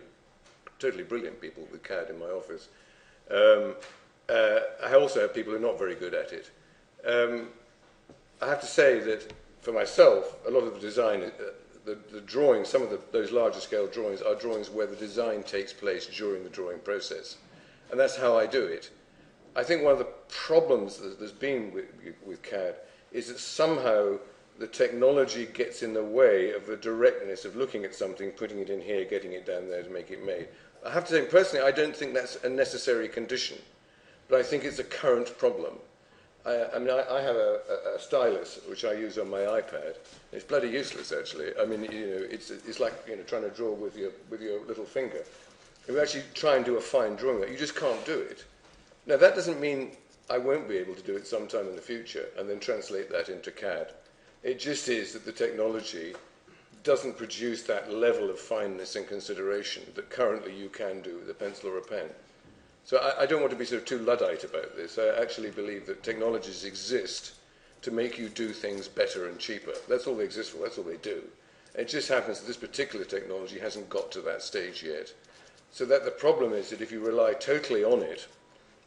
totally brilliant people with CAD in my office. I also have people who are not very good at it. I have to say that for myself, a lot of the design, the drawings, some of those larger scale drawings are drawings where the design takes place during the drawing process. And that's how I do it. I think one of the problems that there's been with CAD is that somehow the technology gets in the way of the directness of looking at something, putting it in here, getting it down there to make it made. I have to say, personally, I don't think that's a necessary condition, but I think it's a current problem. I mean, I have a stylus which I use on my iPad. It's bloody useless, actually. I mean, it's like trying to draw with your little finger. If you actually try and do a fine drawing, you just can't do it. Now, that doesn't mean I won't be able to do it sometime in the future and then translate that into CAD. It just is that the technology doesn't produce that level of fineness and consideration that currently you can do with a pencil or a pen. So I don't want to be sort of too Luddite about this. I actually believe that technologies exist to make you do things better and cheaper. That's all they exist for, that's all they do. And it just happens that this particular technology hasn't got to that stage yet. So that the problem is that if you rely totally on it,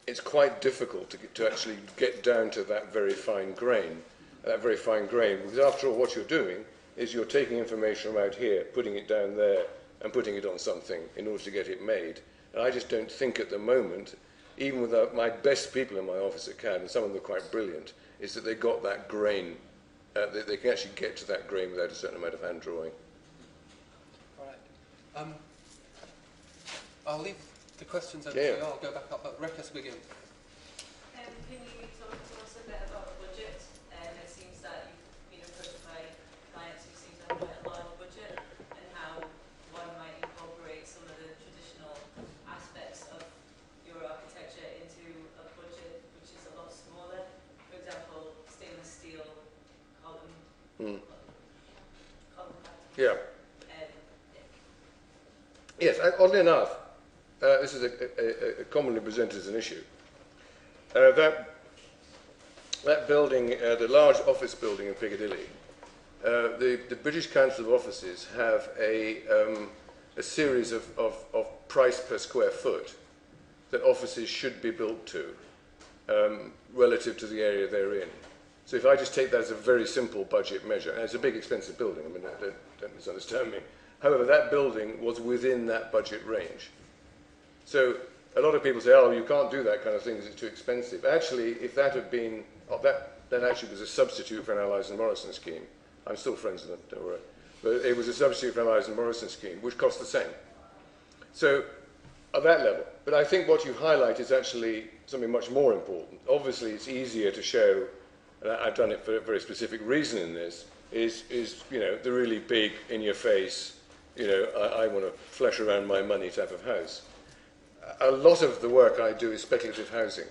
it's quite difficult to actually get down to that very fine grain, because after all what you're doing is you're taking information from out here, putting it down there, and putting it on something in order to get it made. And I just don't think at the moment, even with my best people in my office at CAD, and some of them are quite brilliant, is that they got that grain, they can actually get to that grain without a certain amount of hand drawing. All right. I'll leave the questions over to you. I'll go back up, but Rekha to begin. Can you talk to us a bit about the budget? It seems that you've been approached by clients who seem to have quite a large budget, and how one might incorporate some of the traditional aspects of your architecture into a budget which is a lot smaller. For example, stainless steel column. Yeah. Yes, oddly enough, this is a commonly presented as an issue. That building, the large office building in Piccadilly, the British Council of Offices have a series of price per square foot that offices should be built to relative to the area they're in. So if I just take that as a very simple budget measure, and it's a big expensive building, I mean, don't misunderstand me. However, that building was within that budget range. So a lot of people say, oh, you can't do that kind of thing because it's too expensive. Actually, if that had been, that actually was a substitute for an Allies and Morrison scheme. I'm still friends with them, don't worry. But it was a substitute for an Allies and Morrison scheme, which cost the same. So at that level. But I think what you highlight is actually something much more important. Obviously, it's easier to show, and I've done it for a very specific reason in this, is the really big, in-your-face, I want to flesh around my money type of house. A lot of the work I do is speculative housing,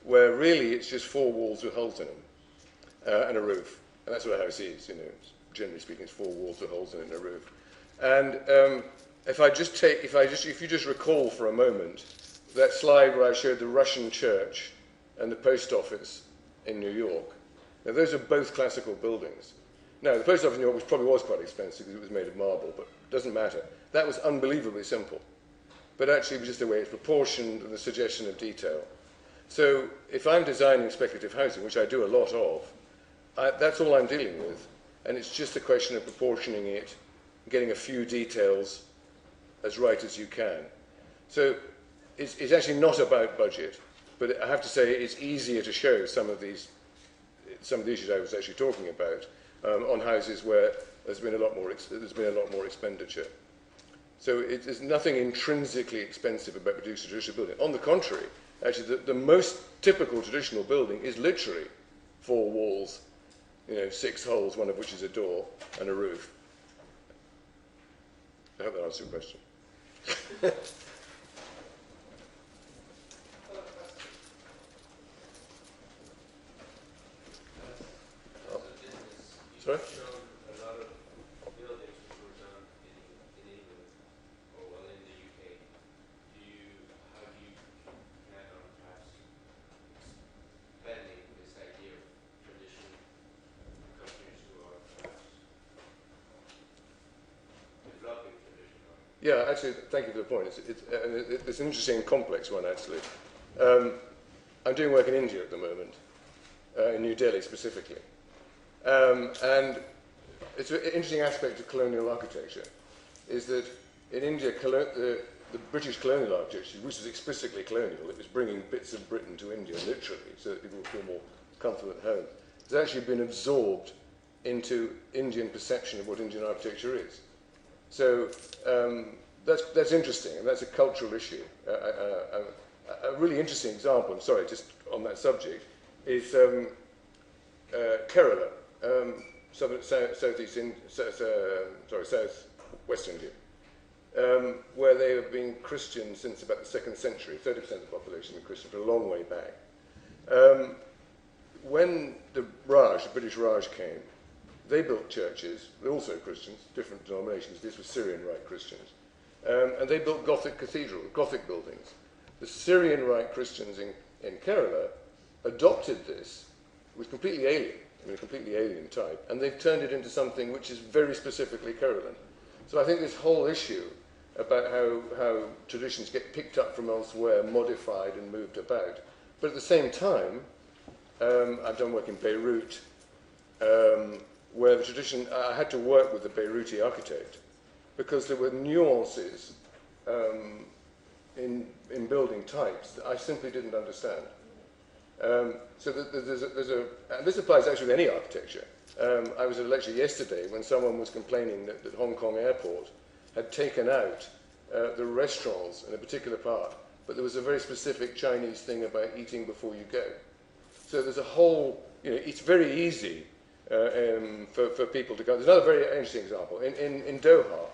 where really it's just 4 walls with holes in them and a roof. And that's what a house is, you know. Generally speaking, it's 4 walls with holes in it and a roof. And if you just recall for a moment that slide where I showed the Russian church and the post office in New York, now those are both classical buildings. Now, the post office in New York probably was quite expensive because it was made of marble, but it doesn't matter. That was unbelievably simple. But actually, it was just the way it's proportioned and the suggestion of detail. So if I'm designing speculative housing, which I do a lot of, that's all I'm dealing with. And it's just a question of proportioning it, getting a few details as right as you can. So it's actually not about budget, but I have to say it's easier to show some of the issues I was actually talking about on houses where there's been a lot more expenditure. So there's nothing intrinsically expensive about producing a traditional building. On the contrary, actually, the most typical traditional building is literally 4 walls, 6 holes, one of which is a door, and a roof. I hope that answers your question. Sorry? A lot of buildings which were done in England, or well in the UK. How do you plan on perhaps expanding this idea of tradition to countries who are perhaps developing tradition? Yeah, actually, thank you for the point. It's an interesting and complex one, actually. I'm doing work in India at the moment, in New Delhi specifically. And it's an interesting aspect of colonial architecture, is that in India, the British colonial architecture, which was explicitly colonial, it was bringing bits of Britain to India, literally, so that people would feel more comfortable at home, has actually been absorbed into Indian perception of what Indian architecture is. So that's interesting, and that's a cultural issue. A really interesting example, I'm sorry, just on that subject, is Kerala. Southwest India, where they have been Christian since about the 2nd century. 30% of the population have been Christian for a long way back. When the British Raj came, they built churches. They're also Christians, different denominations. These were Syrian Rite Christians, and they built Gothic cathedrals, Gothic buildings. The Syrian Rite Christians in Kerala adopted this, was completely alien. A completely alien type, and they've turned it into something which is very specifically Kerala. So I think this whole issue about how traditions get picked up from elsewhere, modified and moved about. But at the same time, I've done work in Beirut, where the tradition, I had to work with the Beiruti architect, because there were nuances in building types that I simply didn't understand. So and this applies actually with any architecture. I was at a lecture yesterday when someone was complaining that Hong Kong Airport had taken out the restaurants in a particular part, but there was a very specific Chinese thing about eating before you go. So there's a whole, it's very easy for people to go. There's another very interesting example. In Doha,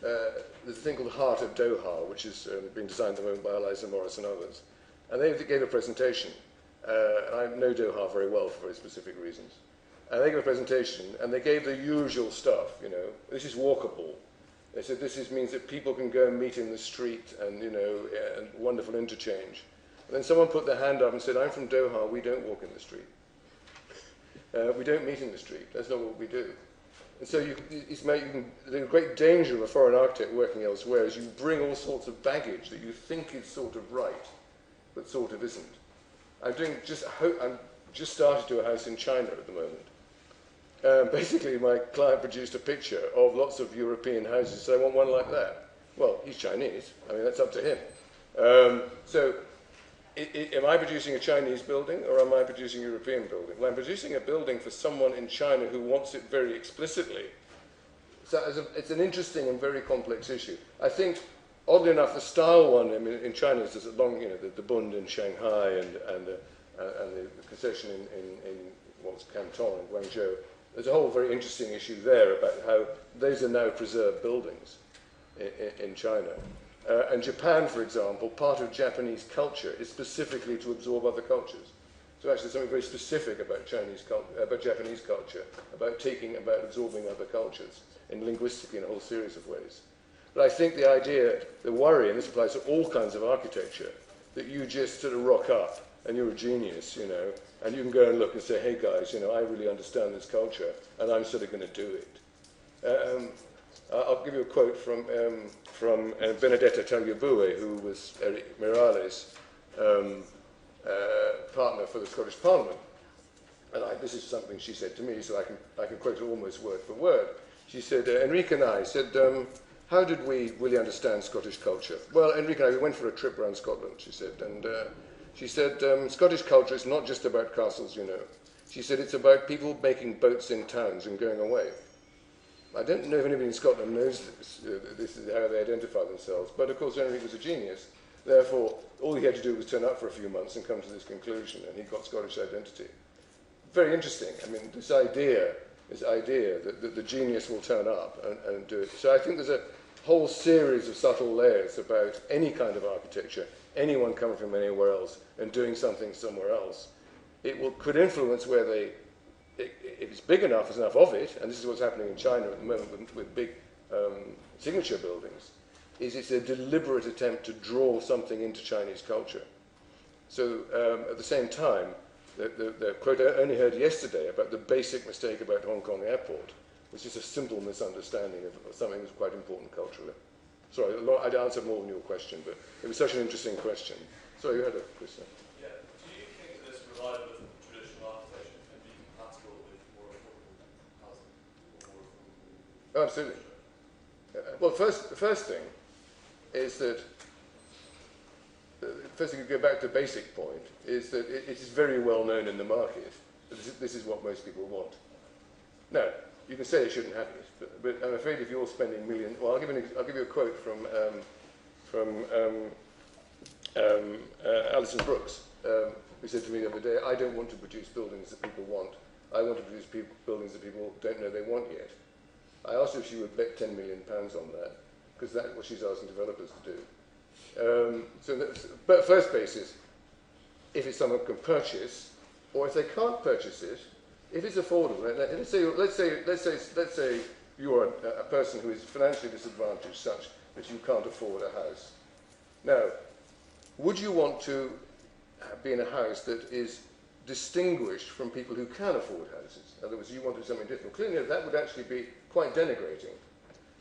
there's a thing called the Heart of Doha, which is being designed at the moment by Eliza Morris and others. And they gave a presentation, and I know Doha very well for very specific reasons. And they gave a presentation, and they gave the usual stuff, this is walkable. They said this means that people can go and meet in the street, and, and wonderful interchange. And then someone put their hand up and said, I'm from Doha, we don't walk in the street. We don't meet in the street, that's not what we do. And so the great danger of a foreign architect working elsewhere is you bring all sorts of baggage that you think is sort of right, but sort of isn't. I'm just started to do a house in China at the moment. Basically, my client produced a picture of lots of European houses, so I want one like that. Well, he's Chinese. I mean, that's up to him. So, am I producing a Chinese building, or am I producing a European building? Well, I'm producing a building for someone in China who wants it very explicitly. So it's an interesting and very complex issue. I think, oddly enough, the style one in China is this long, the Bund in Shanghai and the concession in what's Canton in Guangzhou. There's a whole very interesting issue there about how those are now preserved buildings in China. And Japan, for example, part of Japanese culture is specifically to absorb other cultures. So actually something very specific about Japanese culture, about absorbing other cultures, and linguistically in a whole series of ways. But I think the idea, the worry, and this applies to all kinds of architecture, that you just sort of rock up and you're a genius, you know, and you can go and look and say, hey guys, you know, I really understand this culture, and I'm sort of going to do it. I'll give you a quote from Benedetta Tagliabue, who was Eric Miralles' partner for the Scottish Parliament. And this is something she said to me, so I can quote it almost word for word. She said, Enrique and I said, how did we really understand Scottish culture? Well, Enrique and I, we went for a trip around Scotland, she said, and she said, Scottish culture is not just about castles, you know. She said, it's about people making boats in towns and going away. I don't know if anybody in Scotland knows this. This is how they identify themselves. But of course, Enrique was a genius. Therefore, all he had to do was turn up for a few months and come to this conclusion, and he got Scottish identity. Very interesting. I mean, this idea that the genius will turn up and do it. So I think there's a whole series of subtle layers about any kind of architecture, anyone coming from anywhere else and doing something somewhere else. Could influence where they, if it's big enough, there's enough of it, and this is what's happening in China at the moment with big signature buildings, is it's a deliberate attempt to draw something into Chinese culture. So at the same time, the quote I only heard yesterday about the basic mistake about Hong Kong airport was just a simple misunderstanding of something that's quite important culturally. Sorry, I'd answered more than your question, but it was such an interesting question. Sorry, you had a question. Yeah. Do you think that this revival of traditional architecture can be compatible with more affordable housing? Oh, absolutely. Well, the first thing is that first thing to go back to the basic point is that it is very well known in the market that this is what most people want. Now, you can say they shouldn't have it, but I'm afraid if you're spending millions, well, I'll give you a quote from Alison Brooks, who said to me the other day, I don't want to produce buildings that people want. I want to produce buildings that people don't know they want yet. I asked her if she would bet £10 million on that, because that's what she's asking developers to do. But first basis, if it's someone can purchase, or if they can't purchase it, if it's affordable. Let's say you're a person who is financially disadvantaged, such that you can't afford a house. Now, would you want to be in a house that is distinguished from people who can afford houses? In other words, you wanted something different. Clearly, that would actually be quite denigrating.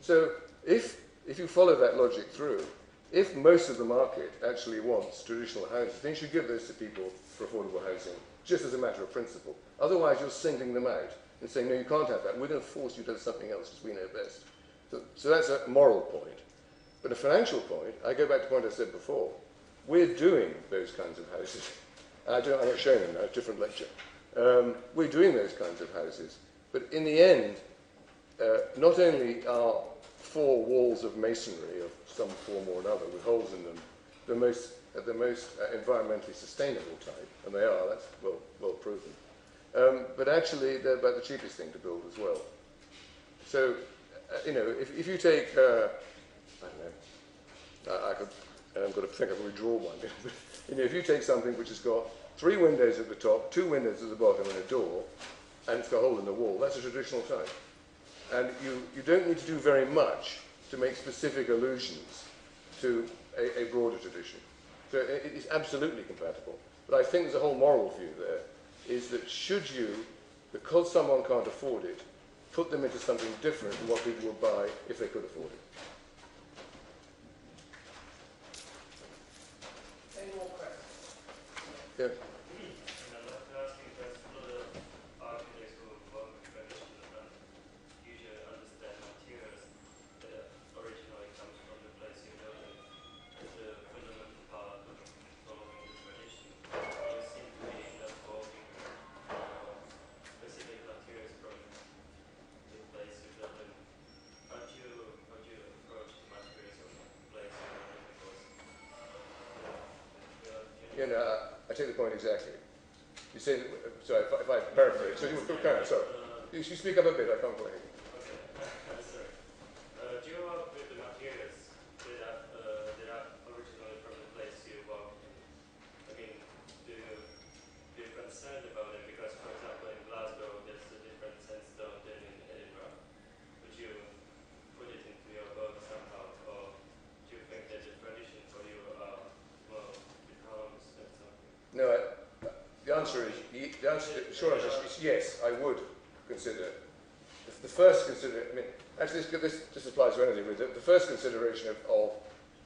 So, if you follow that logic through, if most of the market actually wants traditional houses, then you should give those to people for affordable housing, just as a matter of principle. Otherwise, you're singling them out and saying, no, you can't have that. We're going to force you to do something else because we know best. So that's a moral point. But a financial point, I go back to the point I said before. We're doing those kinds of houses. I'm not showing them now, it's a different lecture. We're doing those kinds of houses. But in the end, not only are 4 walls of masonry of some form or another with holes in them the most environmentally sustainable type, and they are, that's well proven. But actually, they're about the cheapest thing to build as well. So, if you take, I don't know, I've got to think I can draw one. If you take something which has got 3 windows at the top, 2 windows at the bottom, and a door, and it's got a hole in the wall, that's a traditional type. And you don't need to do very much to make specific allusions to a broader tradition. So it is absolutely compatible. But I think there's a whole moral view there, is that should you, because someone can't afford it, put them into something different from what people would buy if they could afford it. Any more questions? Yeah. I take the point exactly. You say, sorry, if I paraphrase, so you carry on, sorry. You speak up a bit, I can't quite hear you. Okay, sorry. Do you work with the materials that are originally from the place you work in? I mean, do you consider the short answer is yes, I would consider. The first actually this applies to anything, really. The first consideration of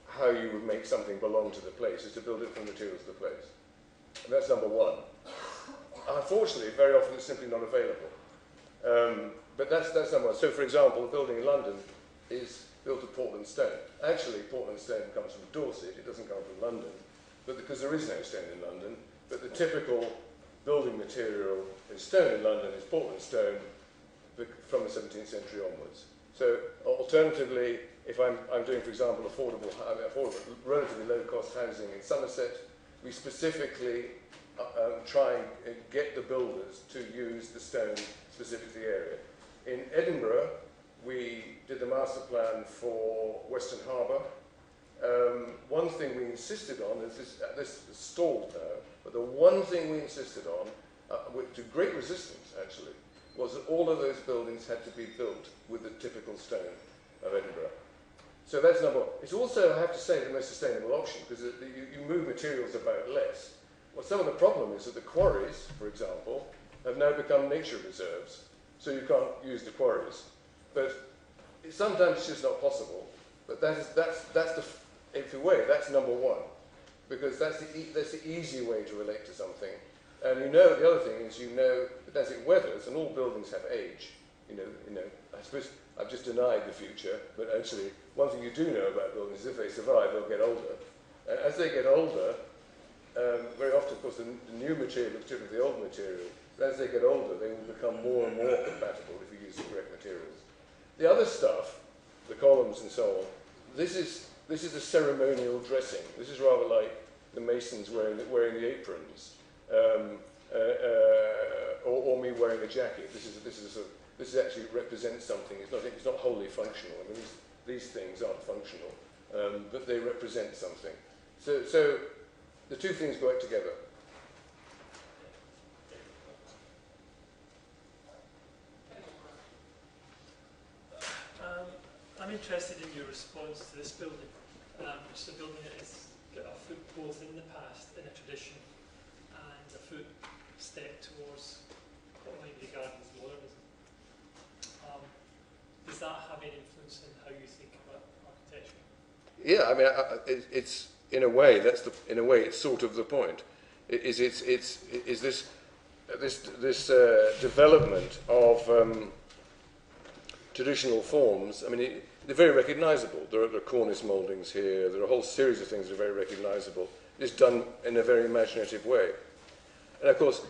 how you would make something belong to the place is to build it from the materials of the place. And that's number one. Unfortunately, very often it's simply not available. But that's number one. So, for example, the building in London is built of Portland stone. Actually, Portland stone comes from Dorset, it doesn't come from London, but because there is no stone in London, but the typical building material in stone in London is Portland stone from the 17th century onwards. So, alternatively, if I'm doing, for example, affordable, relatively low-cost housing in Somerset, we specifically try and get the builders to use the stone specific to the area. In Edinburgh, we did the master plan for Western Harbour. One thing we insisted on, this is stalled now, but the one thing we insisted on, to great resistance actually, was that all of those buildings had to be built with the typical stone of Edinburgh. So that's number one. It's also, I have to say, the most sustainable option, because you move materials about less. Well, some of the problem is that the quarries, for example, have now become nature reserves, so you can't use the quarries. But sometimes it's just not possible. But that's in a way, that's number one, because that's the easy way to relate to something. And you know, the other thing is, you know that as it weathers, and all buildings have age. You know, I suppose I've just denied the future, but actually, one thing you do know about buildings is if they survive, they'll get older. And as they get older, very often, of course, the new material is typically the old material. But as they get older, they will become more and more compatible if you use the correct materials. The other stuff, the columns and so on, this is a ceremonial dressing. This is rather like the masons wearing the aprons, or me wearing a jacket. This actually represents something. It's not wholly functional. I mean, these things aren't functional, but they represent something. So the two things go together. I'm interested in your response to this building, which is a building that has got a foot both in the past, in a tradition, and a foot step towards what might be regarded as modernism. Does that have any influence in how you think about architecture? Yeah, I mean, it's in a way it's sort of the point. Is this development of traditional forms? I mean, they're very recognisable. There are cornice mouldings here. There are a whole series of things that are very recognisable. It's done in a very imaginative way. And of course,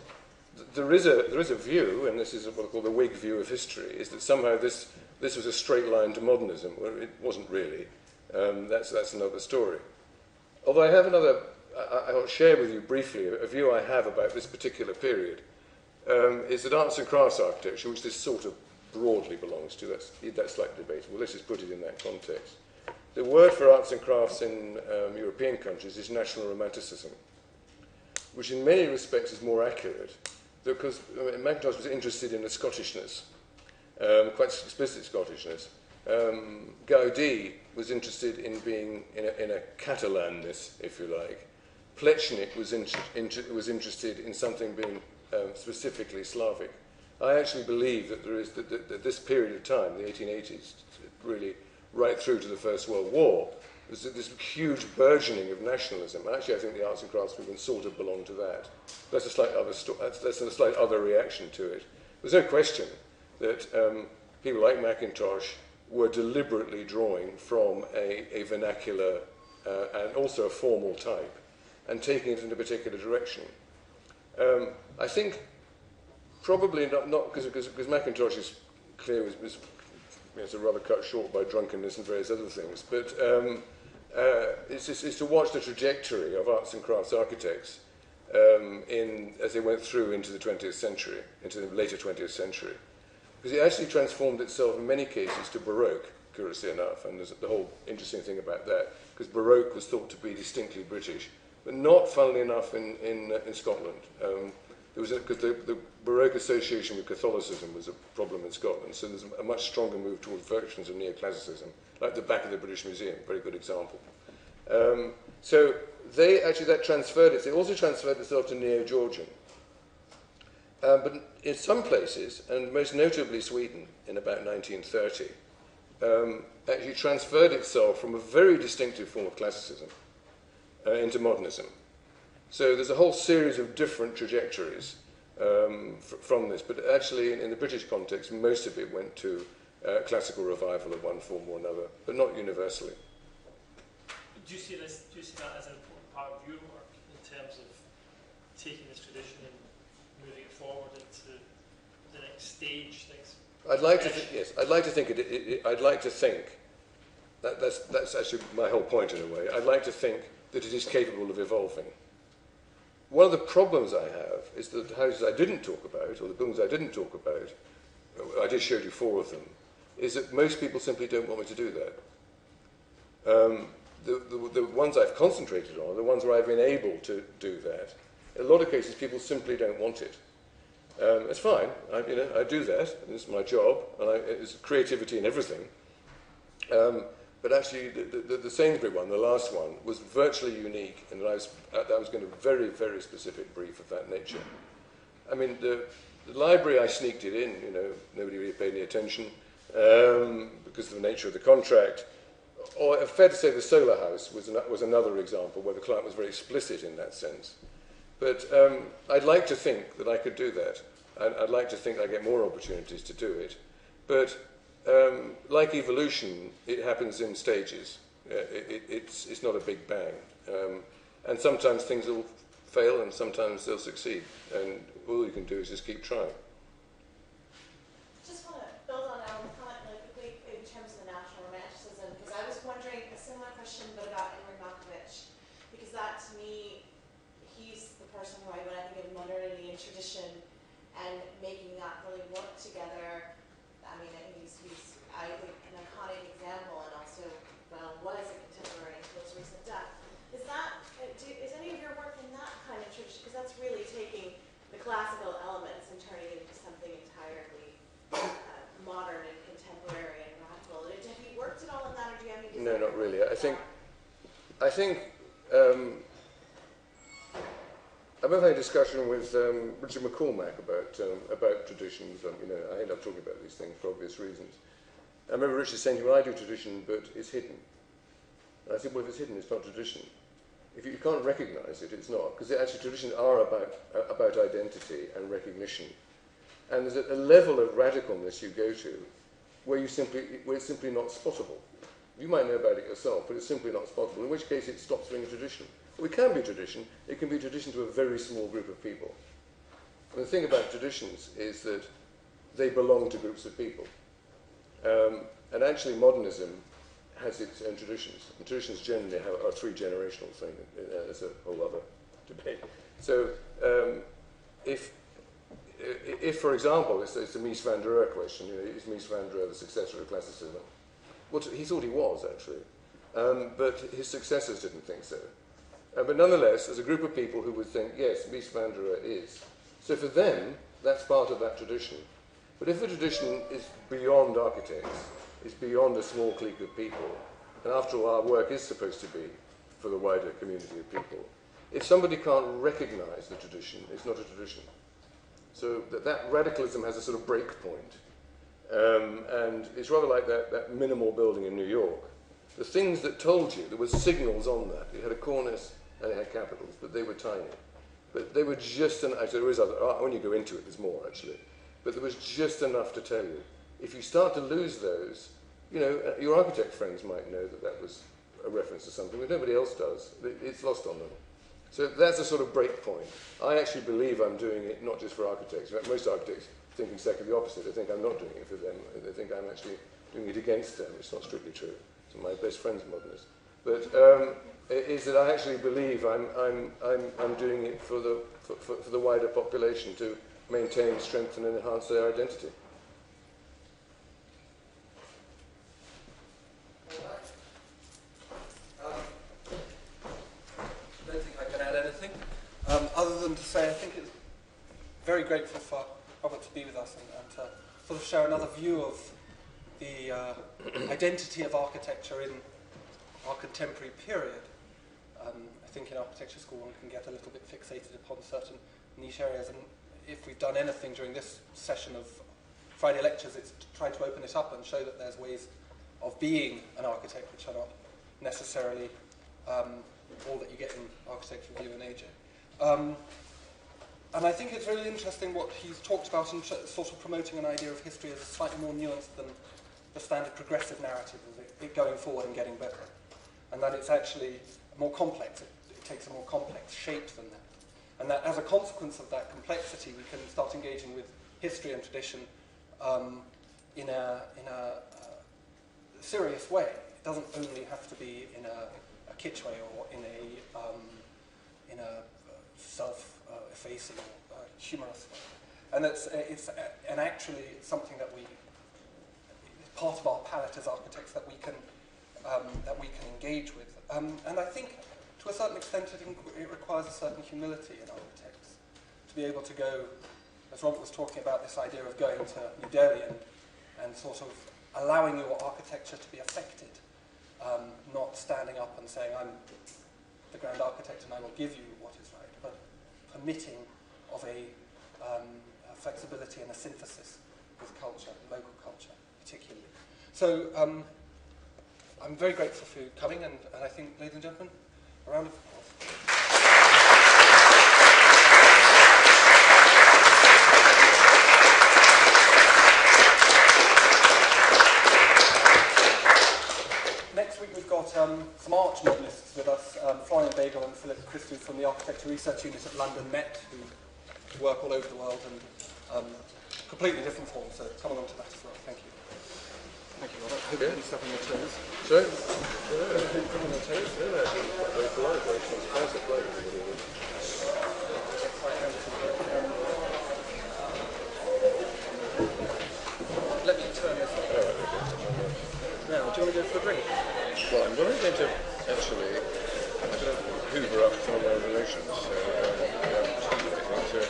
there is a view, and this is what I call the Whig view of history, is that somehow this was a straight line to modernism. Well, it wasn't really. That's another story. Although I have I'll share with you briefly a view I have about this particular period, is that arts and crafts architecture, which this sort of broadly belongs to, that's slightly debatable. Let's just put it in that context. The word for arts and crafts in European countries is national romanticism, which in many respects is more accurate, because Mackintosh was interested in the Scottishness, quite explicit Scottishness. Gaudí was interested in being in a Catalanness, if you like. Plečnik was interested in something being specifically Slavic. I actually believe that there is that this period of time, the 1880s, really right through to the First World War, was this huge burgeoning of nationalism. Actually, I think the arts and crafts movement sort of belonged to that. That's a slight other reaction to it. There's no question that people like Mackintosh were deliberately drawing from a vernacular and also a formal type and taking it in a particular direction. I think probably not because Mackintosh is clear was rather cut short by drunkenness and various other things, but it's to watch the trajectory of arts and crafts architects as they went through into the 20th century, into the later 20th century. Because it actually transformed itself in many cases to Baroque, curiously enough, and there's the whole interesting thing about that, because Baroque was thought to be distinctly British, but not, funnily enough, in Scotland. Because the Baroque association with Catholicism was a problem in Scotland, so there's a much stronger move towards versions of neoclassicism, like the back of the British Museum, very good example. So they actually, that transferred it. It also transferred itself to Neo-Georgian. But in some places, and most notably Sweden in about 1930, actually transferred itself from a very distinctive form of classicism into modernism. So there's a whole series of different trajectories from this, but actually in the British context, most of it went to classical revival of one form or another, but not universally. Do you see that as an important part of your work in terms of taking this tradition and moving it forward into the next stage? I'd like to yes. I'd like to think I'd like to think that's actually my whole point in a way. I'd like to think that it is capable of evolving. One of the problems I have is that the houses I didn't talk about, or the buildings I didn't talk about, I just showed you 4 of them, is that most people simply don't want me to do that. The ones I've concentrated on, the ones where I've been able to do that, in a lot of cases people simply don't want it. It's fine, I do that, and it's my job, and it's creativity and everything. But actually, the Sainsbury one, the last one, was virtually unique, and I was getting a very, very specific brief of that nature. I mean, the library, I sneaked it in, nobody really paid any attention because of the nature of the contract. Or fair to say the solar house was another example where the client was very explicit in that sense. But I'd like to think that I could do that. I'd like to think I get more opportunities to do it. But like evolution, it happens in stages. It's not a big bang. And sometimes things will fail and sometimes they'll succeed. And all you can do is just keep trying. Just want to build on Alan's comment really quickly in terms of the national romanticism, because I was wondering a similar question, but about Imre Malkovich, because that to me, he's the person who when I think of modernity and tradition and making that really work together, I mean, he's I think, an iconic example, and also was a contemporary until his recent death. Is any of your work in that kind of tradition? Because that's really taking the classical elements and turning it into something entirely modern and contemporary and radical. Have you worked at all in that, or do you have any? No, not really. I think I remember having a discussion with Richard McCormack about traditions. I end up talking about these things for obvious reasons. I remember Richard saying to me, well, I do tradition, but it's hidden. And I said, well, if it's hidden, it's not tradition. If you can't recognise it, it's not. Because actually traditions are about identity and recognition. And there's a level of radicalness you go to where it's simply not spottable. You might know about it yourself, but it's simply not spottable, in which case it stops being a tradition. Well, it can be tradition. It can be tradition to a very small group of people. And the thing about traditions is that they belong to groups of people. And actually modernism has its own traditions. And traditions generally are 3-generational thing. There's a whole other debate. So if for example, it's the Mies van der Rohe question, is Mies van der Rohe the successor of classicism? Well, he thought he was, actually. But his successors didn't think so. But nonetheless, there's a group of people who would think, yes, Mies van der Rohe is. So for them, that's part of that tradition. But if a tradition is beyond architects, it's beyond a small clique of people, and after all, our work is supposed to be for the wider community of people, if somebody can't recognise the tradition, it's not a tradition. So that radicalism has a sort of break point. And it's rather like that minimal building in New York. The things that told you, there were signals on that. It had a cornice and it had capitals, but they were tiny. But they were just enough. There is other, when you go into it, there's more actually. But there was just enough to tell you. If you start to lose those, your architect friends might know that was a reference to something, but nobody else does. It's lost on them. So that's a sort of break point. I actually believe I'm doing it not just for architects. In fact, most architects think exactly the opposite. They think I'm not doing it for them. They think I'm actually doing it against them. It's not strictly true. So my best friend's a modernist. But is that I actually believe I'm doing it for the wider population to maintain, strengthen, and enhance their identity. I don't think I can add anything, other than to say I think it's very grateful for Robert to be with us and to sort of share another view of the identity of architecture in our contemporary period. I think in architecture school one can get a little bit fixated upon certain niche areas, and if we've done anything during this session of Friday lectures, it's trying to open it up and show that there's ways of being an architect which are not necessarily all that you get in architecture review and AJ. And I think it's really interesting what he's talked about in sort of promoting an idea of history as slightly more nuanced than the standard progressive narrative of it going forward and getting better. And that it's actually more complex. It takes a more complex shape than that. And that as a consequence of that complexity, we can start engaging with history and tradition in a serious way. It doesn't only have to be in a kitsch way or in a self-effacing or humorous way. And and actually it's something that it's part of our palette as architects that we can engage with. And I think to a certain extent it requires a certain humility in architects to be able to go, as Robert was talking about, this idea of going to New Delhi and sort of allowing your architecture to be affected, not standing up and saying, I'm the grand architect and I will give you what is right, but permitting of a flexibility and a synthesis with culture, local culture particularly. So I'm very grateful for you coming, and I think, ladies and gentlemen, a round of applause. Next week we've got some arch novelists with us, Florian Bagel and Philip Christou from the Architecture Research Unit at London Met, who work all over the world and completely different forms, so come along to that as well. Thank you. Thank you, Robert. I hope you didn't step on your toes. Sorry? Step on your toes? No, no, very polite, very polite. Let me turn this on. Now, do you want to go for a drink? Well, I'm going to actually, I'm going to hoover up some of my relations, so Steve, I think,